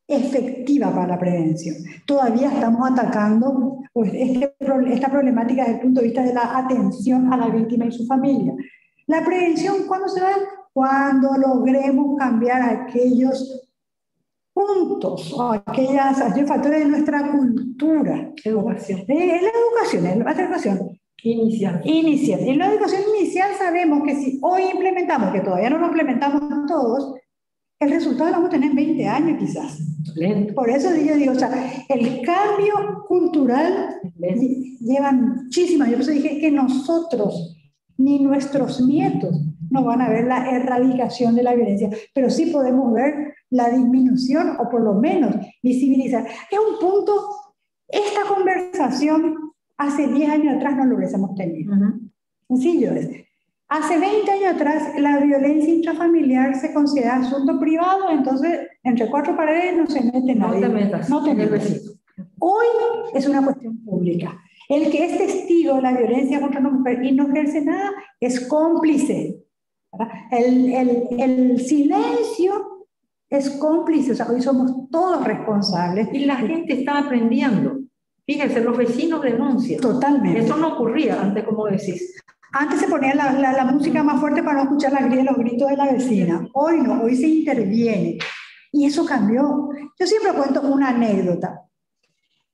efectiva para la prevención. Todavía estamos atacando pues, esta problemática desde el punto de vista de la atención a la víctima y su familia. La prevención, ¿cuándo se da? Cuando logremos cambiar aquellos puntos o aquellos factores de nuestra cultura. Educación. La educación. Inicial. En la educación inicial sabemos que si hoy implementamos, que todavía no lo implementamos todos, el resultado lo vamos a tener en 20 años quizás. Lento. Por eso yo digo, o sea, el cambio cultural lleva muchísimas. Yo por eso dije que nosotros, ni nuestros nietos, no van a ver la erradicación de la violencia, pero sí podemos ver la disminución o por lo menos visibilizar. Es un punto, esta conversación hace 10 años atrás no lo hubiésemos tenido. Sencillo es. Hace 20 años atrás la violencia intrafamiliar se considera asunto privado, entonces entre 4 paredes no se mete nadie. No te metas. Hoy es una cuestión pública. El que es testigo de la violencia contra una mujer y no ejerce nada es cómplice. El silencio es cómplice, o sea, hoy somos todos responsables. Y la gente está aprendiendo. Fíjense, los vecinos denuncian. Totalmente. Eso no ocurría antes, como decís. Antes se ponía la música más fuerte para no escuchar los gritos de la vecina. Hoy no, hoy se interviene. Y eso cambió. Yo siempre cuento una anécdota.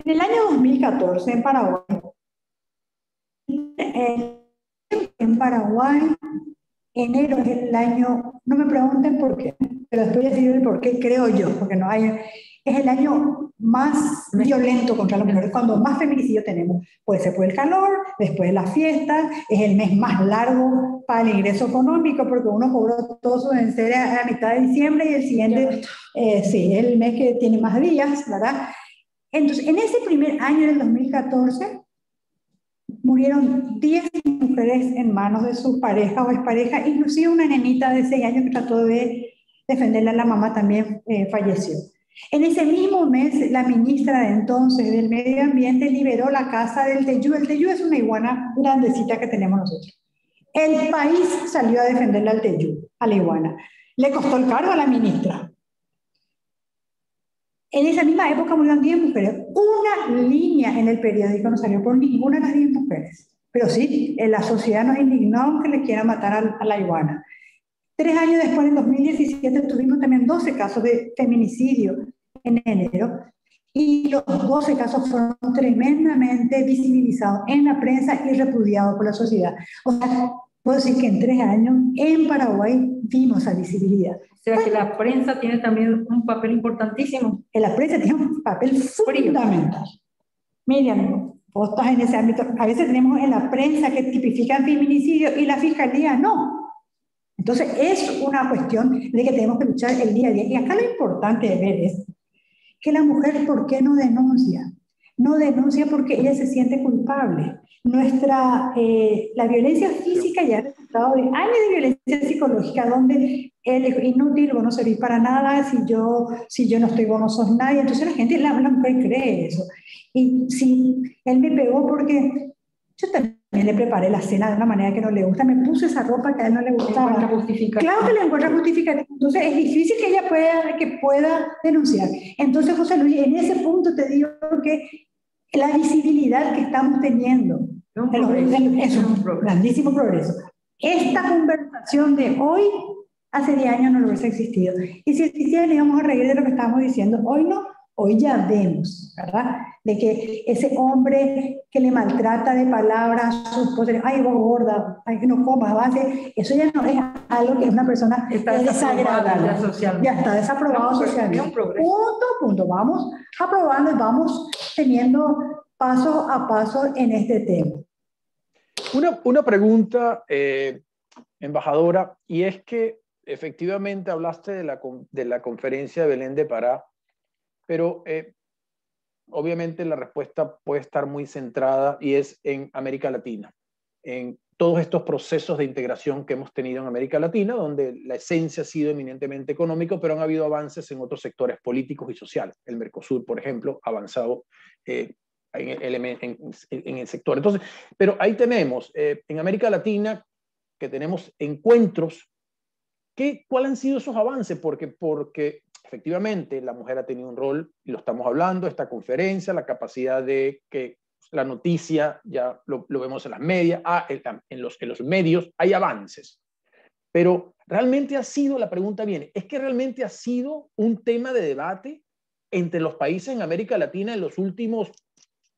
En el año 2014, en Paraguay, enero es el año, no me pregunten por qué, pero después voy a decir el por qué, creo yo, porque no hay, es el año más violento contra las mujeres, cuando más feminicidio tenemos. Puede ser por el calor, después de las fiestas, es el mes más largo para el ingreso económico, porque uno cobró todo su vencer a la mitad de diciembre y el siguiente, sí, es el mes que tiene más días, ¿verdad? Entonces, en ese primer año del 2014, murieron 10 mujeres en manos de sus parejas o exparejas, inclusive una nenita de 6 años que trató de defenderla, la mamá también falleció. En ese mismo mes, la ministra de entonces del Medio Ambiente liberó la casa del teyú. El teyú es una iguana grandecita que tenemos nosotros. El país salió a defenderle al teyú, a la iguana. Le costó el cargo a la ministra. En esa misma época murieron 10 mujeres. Una línea en el periódico no salió por ninguna de las 10 mujeres. Pero sí, en la sociedad nos indignó que le quieran matar a la iguana. 3 años después, en 2017, tuvimos también 12 casos de feminicidio en enero. Y los 12 casos fueron tremendamente visibilizados en la prensa y repudiados por la sociedad. O sea, puedo decir que en 3 años en Paraguay vimos esa visibilidad. O sea que la prensa tiene también un papel importantísimo. La prensa tiene un papel fundamental. Miriam, vos estás en ese ámbito. A veces tenemos en la prensa que tipifican feminicidio y la fiscalía no. Entonces es una cuestión de que tenemos que luchar el día a día. Y acá lo importante de ver es que la mujer, ¿por qué no denuncia? No denuncia porque ella se siente culpable. La violencia física ya ha resultado de años de violencia psicológica, donde él es inútil, vos no servís para nada, si yo no estoy, vos no sos nadie. Entonces la mujer cree eso. Y si él me pegó porque yo también le preparé la cena de una manera que no le gusta, me puse esa ropa que a él no le gustaba. Claro que le encuentra justificativo. Entonces es difícil que ella pueda denunciar. Entonces, José Luis, en ese punto te digo que la visibilidad que estamos teniendo es un grandísimo progreso. Esta conversación de hoy, hace 10 años no lo hubiese existido. Y si existiera, le íbamos a reír de lo que estábamos diciendo. Hoy no, hoy ya vemos, ¿verdad? De que ese hombre que le maltrata de palabras, su esposa, ay, vos gorda, ay, que no comas, base, eso ya no es algo que es una persona desagradable. Ya está desaprobado socialmente. Punto. Vamos aprobando y vamos teniendo paso a paso en este tema. Una pregunta, embajadora, y es que efectivamente hablaste de la conferencia de Belén de Pará, pero obviamente la respuesta puede estar muy centrada y es en América Latina, en todos estos procesos de integración que hemos tenido en América Latina, donde la esencia ha sido eminentemente económico, pero han habido avances en otros sectores políticos y sociales. El Mercosur, por ejemplo, ha avanzado en el sector. Entonces, pero ahí tenemos, en América Latina, que tenemos encuentros, ¿cuáles han sido esos avances? Porque efectivamente la mujer ha tenido un rol, y lo estamos hablando, esta conferencia, la capacidad de que la noticia, ya lo vemos en las medias, en los medios, hay avances. Pero realmente ha sido, la pregunta viene, ¿es que realmente ha sido un tema de debate entre los países en América Latina en los últimos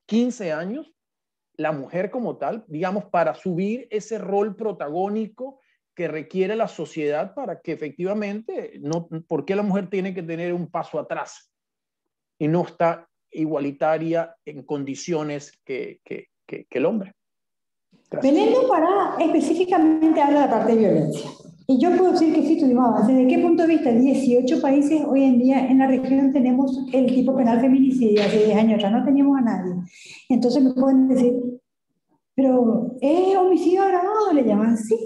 15 años? La mujer como tal, digamos, para subir ese rol protagónico que requiere la sociedad para que efectivamente, ¿por qué la mujer tiene que tener un paso atrás y no está igualitaria en condiciones que el hombre? Gracias. Belén de Pará específicamente habla de la parte de violencia. Y yo puedo decir que sí tuvimos avances. ¿Desde qué punto de vista? 18 países hoy en día en la región tenemos el tipo penal feminicidio. Hace 10 años atrás no teníamos a nadie. Entonces me pueden decir, pero ¿es homicidio agravado? Le llaman, sí.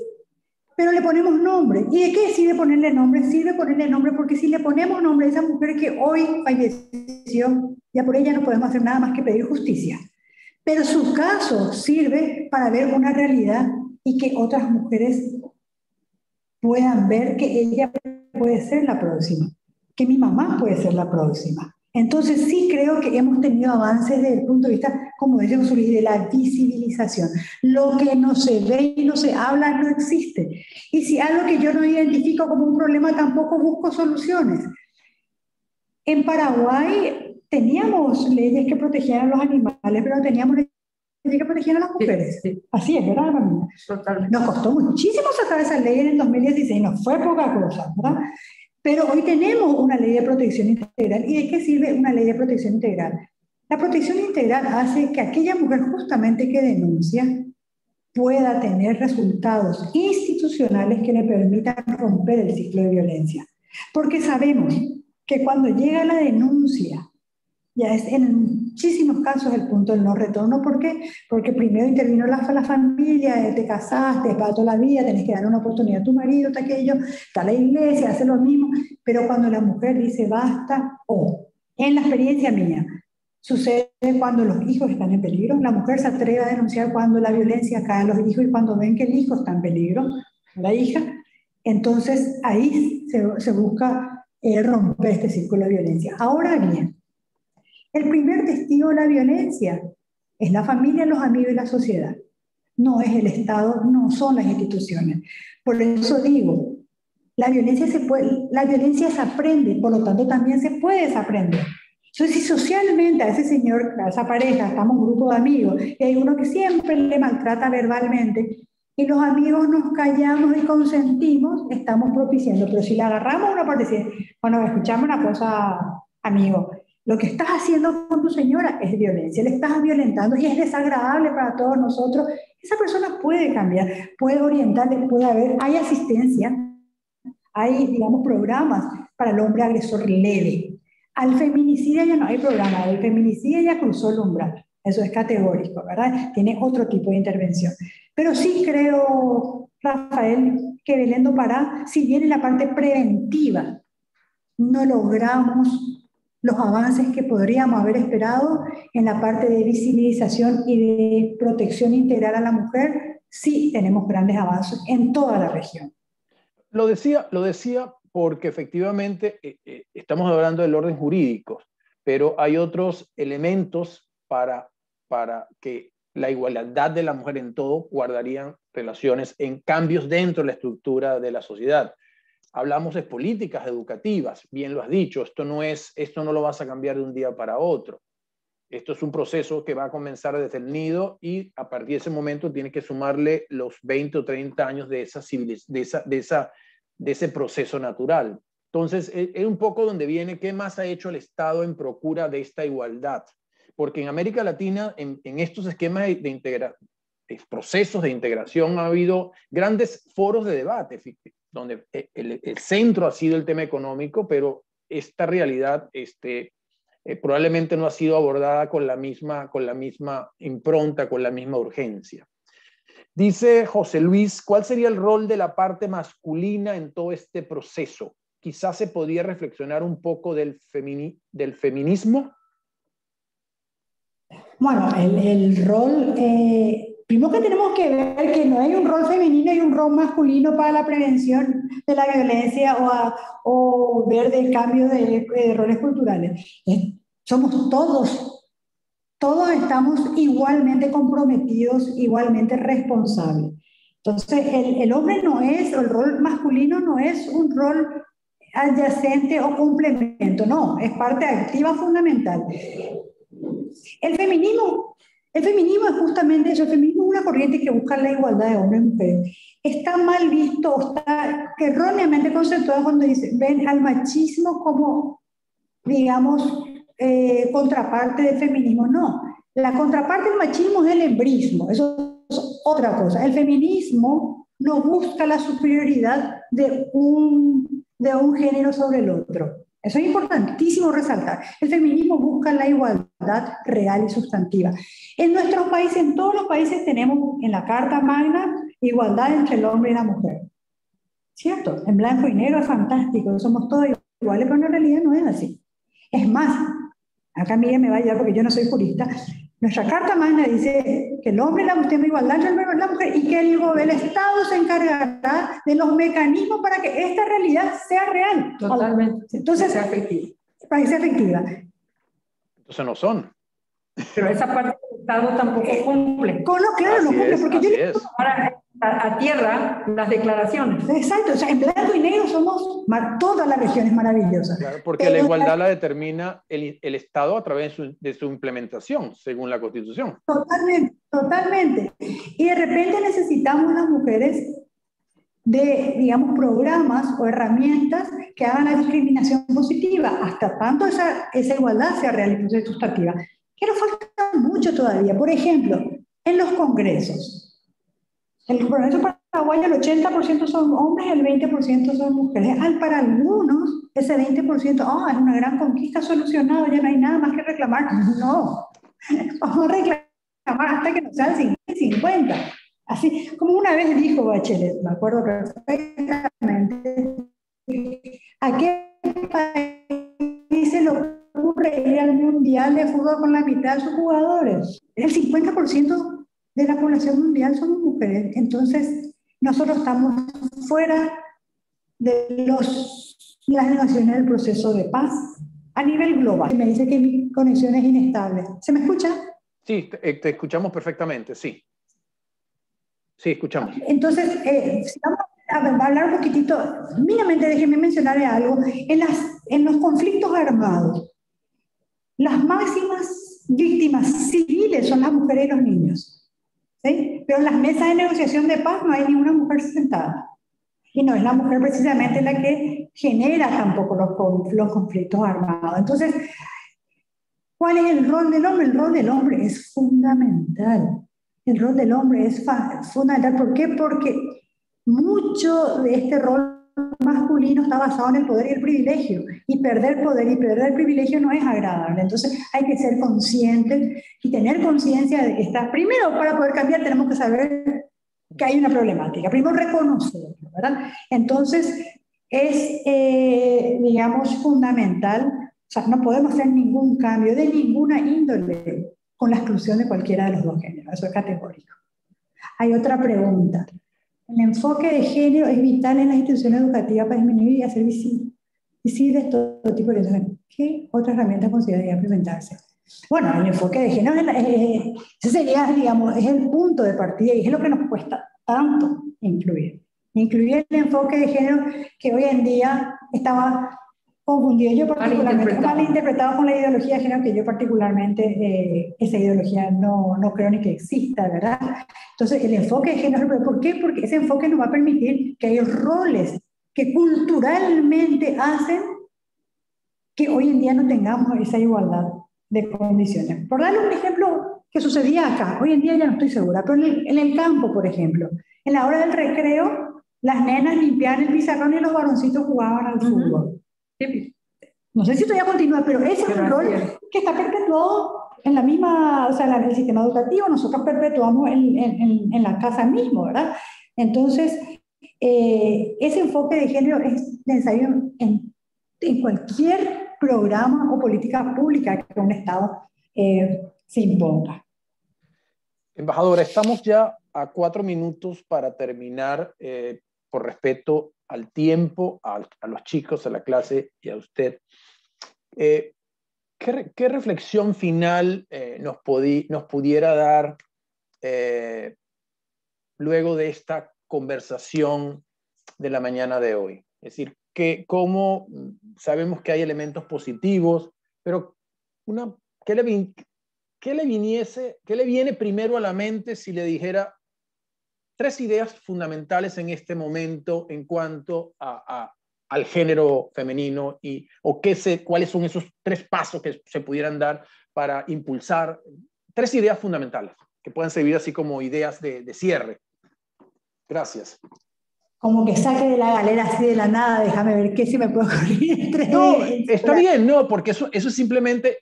Pero le ponemos nombre. ¿Y de qué sirve ponerle nombre? Sirve ponerle nombre porque si le ponemos nombre a esa mujer que hoy falleció, ya por ella no podemos hacer nada más que pedir justicia. Pero su caso sirve para ver una realidad y que otras mujeres puedan ver que ella puede ser la próxima, que mi mamá puede ser la próxima. Entonces sí creo que hemos tenido avances desde el punto de vista, como dice José Luis, de la visibilización. Lo que no se ve y no se habla no existe. Y si algo que yo no identifico como un problema, tampoco busco soluciones. En Paraguay teníamos leyes que protegían a los animales, pero no teníamos leyes que protegían a las mujeres. Sí. Así es, ¿verdad, Ramina? Totalmente. Nos costó muchísimo sacar esa ley en el 2016, no fue poca cosa, ¿verdad? Pero hoy tenemos una ley de protección integral. ¿Y de qué sirve una ley de protección integral? La protección integral hace que aquella mujer justamente que denuncia pueda tener resultados institucionales que le permitan romper el ciclo de violencia. Porque sabemos que cuando llega la denuncia, ya es en muchísimos casos el punto del no retorno. ¿Por qué? Porque primero intervino la familia, te casaste, para toda la vida, tenés que dar una oportunidad a tu marido, está aquello, está la iglesia, hace lo mismo. Pero cuando la mujer dice basta, o en la experiencia mía, sucede cuando los hijos están en peligro. La mujer se atreve a denunciar cuando la violencia cae a los hijos y cuando ven que el hijo está en peligro, la hija. Entonces ahí se busca romper este círculo de violencia. Ahora bien, el primer testigo de la violencia es la familia, los amigos y la sociedad. No es el Estado, no son las instituciones. Por eso digo, la violencia se aprende, por lo tanto también se puede desaprender. Entonces, si socialmente a ese señor, a esa pareja, estamos un grupo de amigos, y hay uno que siempre le maltrata verbalmente, y los amigos nos callamos y consentimos, estamos propiciando. Pero si le agarramos una parte, bueno, escuchame una cosa, amigo, lo que estás haciendo con tu señora es violencia, le estás violentando y es desagradable para todos nosotros. Esa persona puede cambiar, puede orientarle, puede haber, hay asistencia, hay, digamos, programas para el hombre agresor leve. Al feminicidio ya no hay programa, el feminicidio ya cruzó el umbral, eso es categórico, ¿verdad? Tiene otro tipo de intervención. Pero sí creo, Rafael, que Belén do Pará, si bien en la parte preventiva no logramos los avances que podríamos haber esperado, en la parte de visibilización y de protección integral a la mujer, sí tenemos grandes avances en toda la región. Lo decía porque efectivamente estamos hablando del orden jurídico, pero hay otros elementos para que la igualdad de la mujer en todo guardarían relaciones en cambios dentro de la estructura de la sociedad. Hablamos de políticas educativas, bien lo has dicho, esto no lo vas a cambiar de un día para otro. Esto es un proceso que va a comenzar desde el nido y a partir de ese momento tiene que sumarle los 20 o 30 años de ese proceso natural. Entonces, es un poco donde viene qué más ha hecho el Estado en procura de esta igualdad. Porque en América Latina, en estos esquemas procesos de integración, ha habido grandes foros de debate, donde el centro ha sido el tema económico, pero esta realidad probablemente no ha sido abordada con la misma impronta, con la misma urgencia. Dice José Luis, ¿cuál sería el rol de la parte masculina en todo este proceso? Quizás se podría reflexionar un poco del feminismo. Bueno, el rol, primero que tenemos que ver que no hay un rol femenino y un rol masculino para la prevención de la violencia o ver del cambio de roles culturales. Somos todos estamos igualmente comprometidos, igualmente responsables. Entonces, el hombre no es, el rol masculino no es un rol adyacente o complemento, no, es parte activa fundamental. El feminismo es justamente eso, el feminismo es una corriente que busca la igualdad de hombres y mujeres. Está mal visto, está erróneamente conceptuado cuando ven al machismo como, digamos, contraparte del feminismo. No, la contraparte del machismo es el hembrismo, eso es otra cosa. El feminismo no busca la superioridad de un género sobre el otro. Eso es importantísimo resaltar. El feminismo busca la igualdad real y sustantiva. En nuestros países, en todos los países tenemos en la Carta Magna igualdad entre el hombre y la mujer. ¿Cierto? En blanco y negro es fantástico, somos todos iguales, pero en realidad no es así. Es más, acá Miguel me va a ayudar porque yo no soy jurista, nuestra Carta Magna dice que el hombre y la mujer tienen igualdad entre el hombre y la mujer y que el Estado se encargará de los mecanismos para que esta realidad sea real. Totalmente. Entonces, sea efectiva. Para que sea efectiva. Entonces no son. Pero esa parte del Estado tampoco cumple. Claro, no cumple, porque yo le a tierra las declaraciones. Exacto, o sea, en blanco y negro somos todas las regiones maravillosas. Claro, porque la igualdad la determina el Estado a través de su implementación, según la Constitución. Totalmente, totalmente. Y de repente necesitamos las mujeres de, digamos, programas o herramientas que hagan la discriminación positiva, hasta tanto esa igualdad sea real y sustantiva. Que nos falta mucho todavía. Por ejemplo, en los congresos. El Congreso para Paraguay el 80% son hombres, el 20% son mujeres. Para algunos, ese 20%, es una gran conquista solucionada, ya no hay nada más que reclamar. No, vamos a reclamar hasta que nos sean 50. Así como una vez dijo Bachelet, me acuerdo perfectamente, ¿a qué país se le ocurre ir al Mundial de Fútbol con la mitad de sus jugadores? El 50% de la población mundial somos mujeres. Entonces, nosotros estamos fuera de las negociaciones del proceso de paz a nivel global. Me dice que mi conexión es inestable. ¿Se me escucha? Sí, te escuchamos perfectamente, sí. Sí, escuchamos. Entonces, si vamos a hablar un poquitito, mínimamente déjenme mencionar algo. En los conflictos armados, las máximas víctimas civiles son las mujeres y los niños, ¿sí? Pero en las mesas de negociación de paz no hay ninguna mujer sentada. Y no es la mujer precisamente la que genera tampoco los conflictos armados. Entonces, ¿cuál es el rol del hombre? El rol del hombre es fundamental. El rol del hombre es fundamental. ¿Por qué? Porque mucho de este rol masculino está basado en el poder y el privilegio. Y perder poder y perder el privilegio no es agradable. Entonces hay que ser conscientes y tener conciencia de que primero, para poder cambiar, tenemos que saber que hay una problemática. Primero, reconocerlo, ¿verdad? Entonces es, digamos, fundamental. O sea, no podemos hacer ningún cambio de ninguna índole con la exclusión de cualquiera de los dos géneros. Eso es categórico. Hay otra pregunta. El enfoque de género es vital en las instituciones educativas para disminuir y hacer visibles todo tipo de violencia. ¿Qué otra herramienta consideraría implementarse? Bueno, el enfoque de género ese sería, digamos, es el punto de partida y es lo que nos cuesta tanto incluir. Incluir el enfoque de género que hoy en día estaba confundido, yo particularmente, malinterpretado con la ideología de género, que yo particularmente, esa ideología no creo ni que exista, ¿verdad? Entonces, el enfoque de género, ¿por qué? Porque ese enfoque nos va a permitir que hay roles que culturalmente hacen que hoy en día no tengamos esa igualdad de condiciones. Por darle un ejemplo que sucedía acá, hoy en día ya no estoy segura, pero en el campo, por ejemplo, en la hora del recreo, las nenas limpiaban el pizarrón y los varoncitos jugaban al fútbol. No sé si todavía continúa, pero ese es un rol que está perpetuado en la misma, o sea, en el sistema educativo. Nosotros perpetuamos en la casa mismo, ¿verdad? Entonces, ese enfoque de género es necesario en cualquier programa o política pública que un Estado se imponga. Embajadora, estamos ya a 4 minutos para terminar, por respeto al tiempo, a los chicos, a la clase y a usted. ¿Qué reflexión final nos pudiera dar luego de esta conversación de la mañana de hoy? Es decir, cómo sabemos que hay elementos positivos, pero ¿qué le viene primero a la mente si le dijera 3 ideas fundamentales en este momento en cuanto al género femenino cuáles son esos 3 pasos que se pudieran dar para impulsar 3 ideas fundamentales que puedan servir así como ideas de cierre? Gracias. Como que saque de la galera así de la nada, déjame ver qué se me puede ocurrir. No, está bien, no, porque eso es simplemente,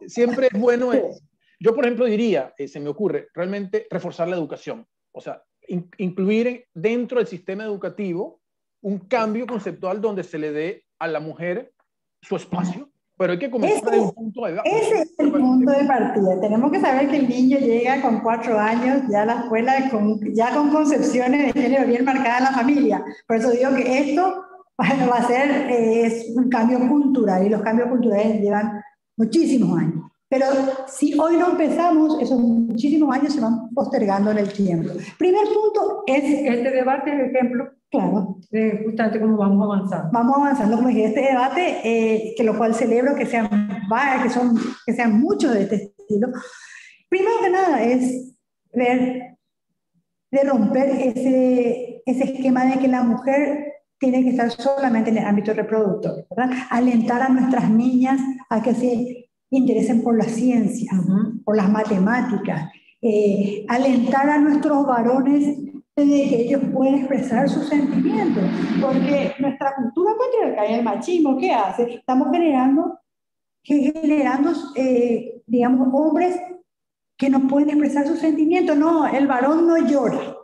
siempre es bueno. Yo, por ejemplo, diría, se me ocurre, realmente reforzar la educación. O sea, incluir dentro del sistema educativo un cambio conceptual donde se le dé a la mujer su espacio, pero hay que comenzar de un punto de base. Ese es el punto de partida. Tenemos que saber que el niño llega con 4 años ya a la escuela ya con concepciones de género bien marcadas en la familia. Por eso digo que esto va a ser un cambio cultural y los cambios culturales llevan muchísimos años. Pero si hoy no empezamos, esos muchísimos años se van postergando en el tiempo. Primer punto es... Este debate es ejemplo, claro, de justamente cómo vamos avanzando. Vamos avanzando, como dije, este debate, que lo cual celebro que sean muchos de este estilo. Primero que nada es ver, de romper ese esquema de que la mujer tiene que estar solamente en el ámbito reproductor, ¿verdad? Alentar a nuestras niñas a que se interesen por la ciencia, por las matemáticas, alentar a nuestros varones de que ellos pueden expresar sus sentimientos, porque nuestra cultura patriarcal y el machismo, ¿qué hace? Estamos generando digamos, hombres que no pueden expresar sus sentimientos. No, el varón no llora.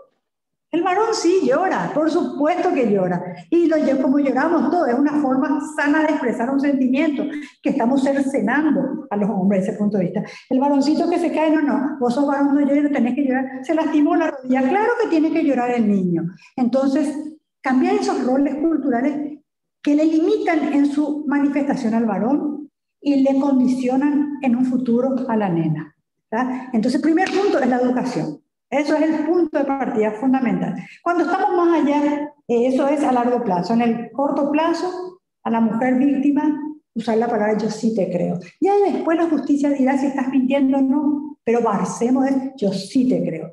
El varón sí llora, por supuesto que llora. Y como lloramos todos, es una forma sana de expresar un sentimiento que estamos cercenando a los hombres desde ese punto de vista. El varoncito que se cae, no, vos sos varón, no llores, no tenés que llorar, se lastimó la rodilla, claro que tiene que llorar el niño. Entonces, cambiar esos roles culturales que le limitan en su manifestación al varón y le condicionan en un futuro a la nena, ¿verdad? Entonces, el primer punto es la educación. Eso es el punto de partida fundamental. Cuando estamos más allá, eso es a largo plazo. En el corto plazo, a la mujer víctima, usar la palabra yo sí te creo. Ya después la justicia dirá si estás mintiendo o no, pero Barcemos es yo sí te creo.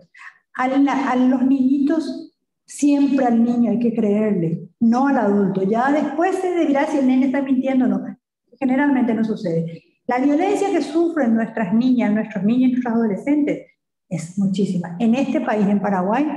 A los niñitos, siempre al niño hay que creerle, no al adulto. Ya después se dirá si el nene está mintiendo o no. Generalmente no sucede. La violencia que sufren nuestras niñas, nuestros niños y nuestros adolescentes es muchísima. En este país, en Paraguay,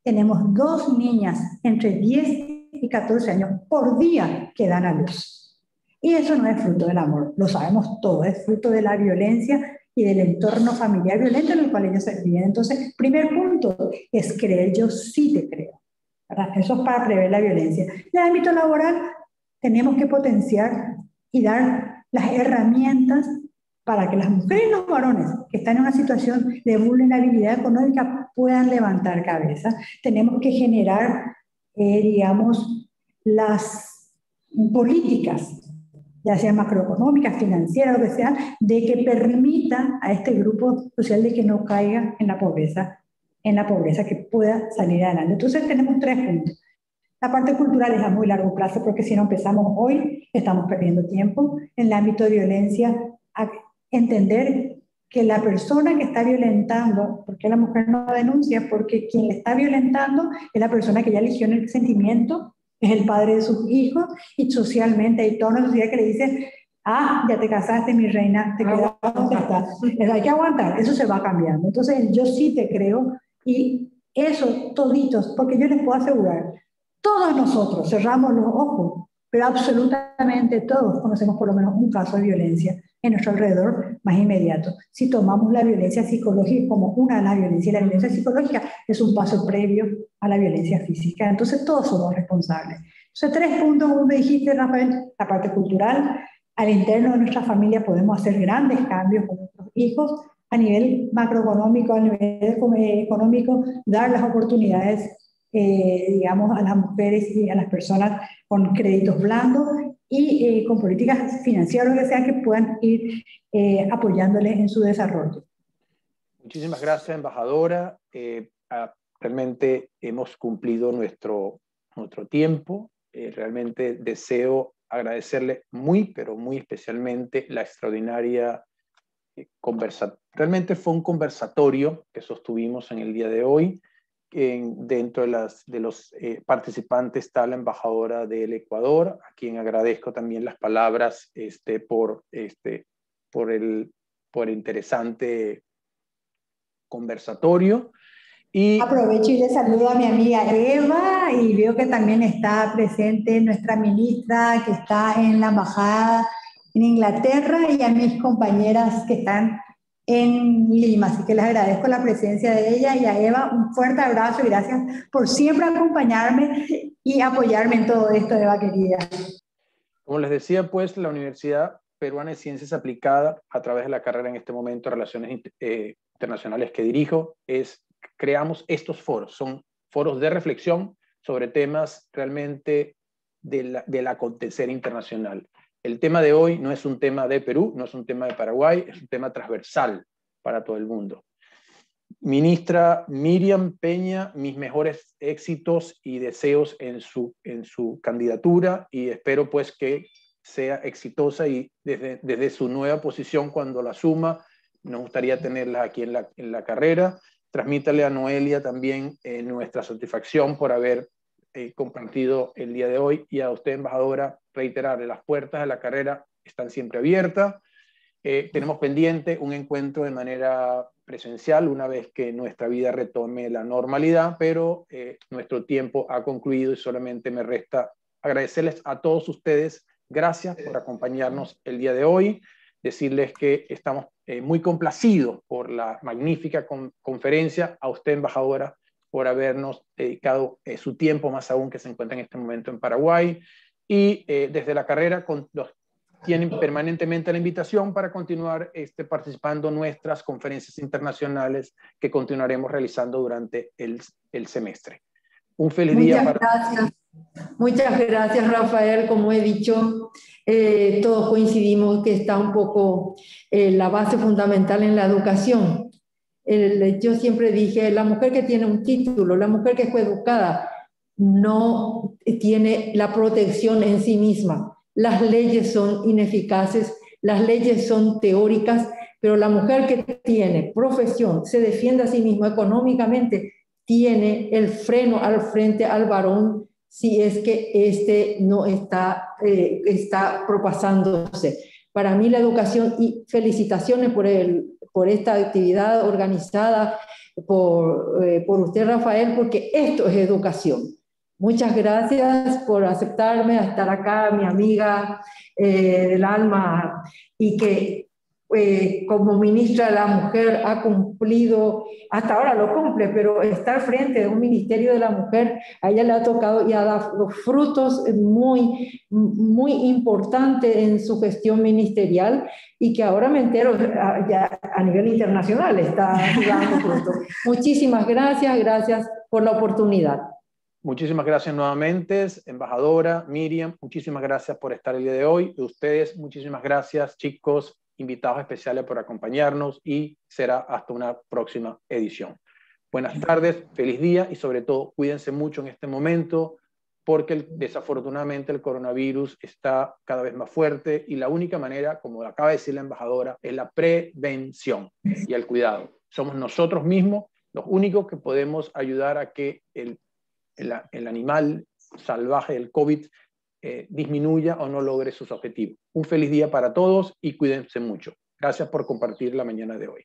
tenemos 2 niñas entre 10 y 14 años por día que dan a luz. Y eso no es fruto del amor, lo sabemos todos, es fruto de la violencia y del entorno familiar violento en el cual ellos se viven. Entonces, primer punto es creer, yo sí te creo, ¿verdad? Eso es para prever la violencia. En el ámbito laboral tenemos que potenciar y dar las herramientas para que las mujeres y los varones que están en una situación de vulnerabilidad económica puedan levantar cabeza. Tenemos que generar, digamos, las políticas, ya sean macroeconómicas, financieras, lo que sea, de que permitan a este grupo social de que no caiga en la pobreza, que pueda salir adelante. Entonces tenemos 3 puntos. La parte cultural es a muy largo plazo, porque si no empezamos hoy, estamos perdiendo tiempo. En el ámbito de violencia, entender que la persona que está violentando, porque la mujer no denuncia, porque quien le está violentando es la persona que ya eligió en el sentimiento, es el padre de sus hijos, y socialmente hay toda una sociedad que le dice, ya te casaste, mi reina, te quedas donde estás. Hay que aguantar, eso se va cambiando. Entonces, yo sí te creo, y eso, toditos, porque yo les puedo asegurar, todos nosotros cerramos los ojos, pero absolutamente todos conocemos por lo menos un caso de violencia en nuestro alrededor más inmediato. Si tomamos la violencia psicológica como una de las violencias, y la violencia psicológica es un paso previo a la violencia física, entonces todos somos responsables. Entonces, 3 puntos, como me dijiste, Rafael: la parte cultural, al interno de nuestra familia podemos hacer grandes cambios con nuestros hijos, a nivel macroeconómico, a nivel económico, dar las oportunidades, digamos, a las mujeres y a las personas con créditos blandos y con políticas financieras, lo que sea, que puedan ir apoyándoles en su desarrollo. Muchísimas gracias, embajadora. Realmente hemos cumplido nuestro tiempo. Realmente deseo agradecerle muy, pero muy especialmente la extraordinaria conversación. Realmente fue un conversatorio que sostuvimos en el día de hoy. Dentro de los participantes está la embajadora del Ecuador, a quien agradezco también las palabras por el interesante conversatorio. Y aprovecho y le saludo a mi amiga Eva, y veo que también está presente nuestra ministra que está en la embajada en Inglaterra, y a mis compañeras que están en Lima, así que les agradezco la presencia de ella, y a Eva un fuerte abrazo y gracias por siempre acompañarme y apoyarme en todo esto, Eva querida. Como les decía, pues la Universidad Peruana de Ciencias Aplicadas, a través de la carrera en este momento de Relaciones Internacionales que dirijo, creamos estos foros. Son foros de reflexión sobre temas realmente del acontecer internacional. El tema de hoy no es un tema de Perú, no es un tema de Paraguay, es un tema transversal para todo el mundo. Ministra Miriam Peña, mis mejores éxitos y deseos en su candidatura, y espero pues que sea exitosa, y desde su nueva posición, cuando la asuma, nos gustaría tenerla aquí en la carrera. Transmítale a Noelia también nuestra satisfacción por haber compartido el día de hoy, y a usted, embajadora, reiterarle: las puertas de la carrera están siempre abiertas. Tenemos pendiente un encuentro de manera presencial una vez que nuestra vida retome la normalidad, pero nuestro tiempo ha concluido y solamente me resta agradecerles a todos ustedes. Gracias por acompañarnos el día de hoy. Decirles que estamos muy complacidos por la magnífica conferencia. A usted, embajadora, por habernos dedicado su tiempo, más aún que se encuentra en este momento en Paraguay. Y desde la carrera tienen permanentemente la invitación para continuar participando en nuestras conferencias internacionales que continuaremos realizando durante el semestre. Un feliz día para... Gracias. Muchas gracias, Rafael. Como he dicho, todos coincidimos que está un poco la base fundamental en la educación. Yo siempre dije, la mujer que tiene un título, la mujer que fue educada, no tiene la protección en sí misma. Las leyes son ineficaces, las leyes son teóricas, pero la mujer que tiene profesión, se defiende a sí misma económicamente, tiene el freno al frente al varón si es que no está propasándose. Para mí la educación, y felicitaciones por esta actividad organizada por usted, Rafael, porque esto es educación. Muchas gracias por aceptarme a estar acá, mi amiga del alma, y que como ministra de la Mujer ha cumplido, hasta ahora lo cumple, pero está al frente de un ministerio de la mujer, a ella le ha tocado y ha dado los frutos muy, muy importantes en su gestión ministerial, y que ahora me entero ya a nivel internacional está dando frutos. Muchísimas gracias, gracias por la oportunidad. Muchísimas gracias nuevamente, embajadora Miriam, muchísimas gracias por estar el día de hoy. Y ustedes, muchísimas gracias, chicos, invitados especiales por acompañarnos, y será hasta una próxima edición. Buenas tardes, feliz día, y sobre todo cuídense mucho en este momento, porque desafortunadamente el coronavirus está cada vez más fuerte, y la única manera, como acaba de decir la embajadora, es la prevención y el cuidado. Somos nosotros mismos los únicos que podemos ayudar a que el animal salvaje del COVID disminuya o no logre sus objetivos. Un feliz día para todos y cuídense mucho. Gracias por compartir la mañana de hoy.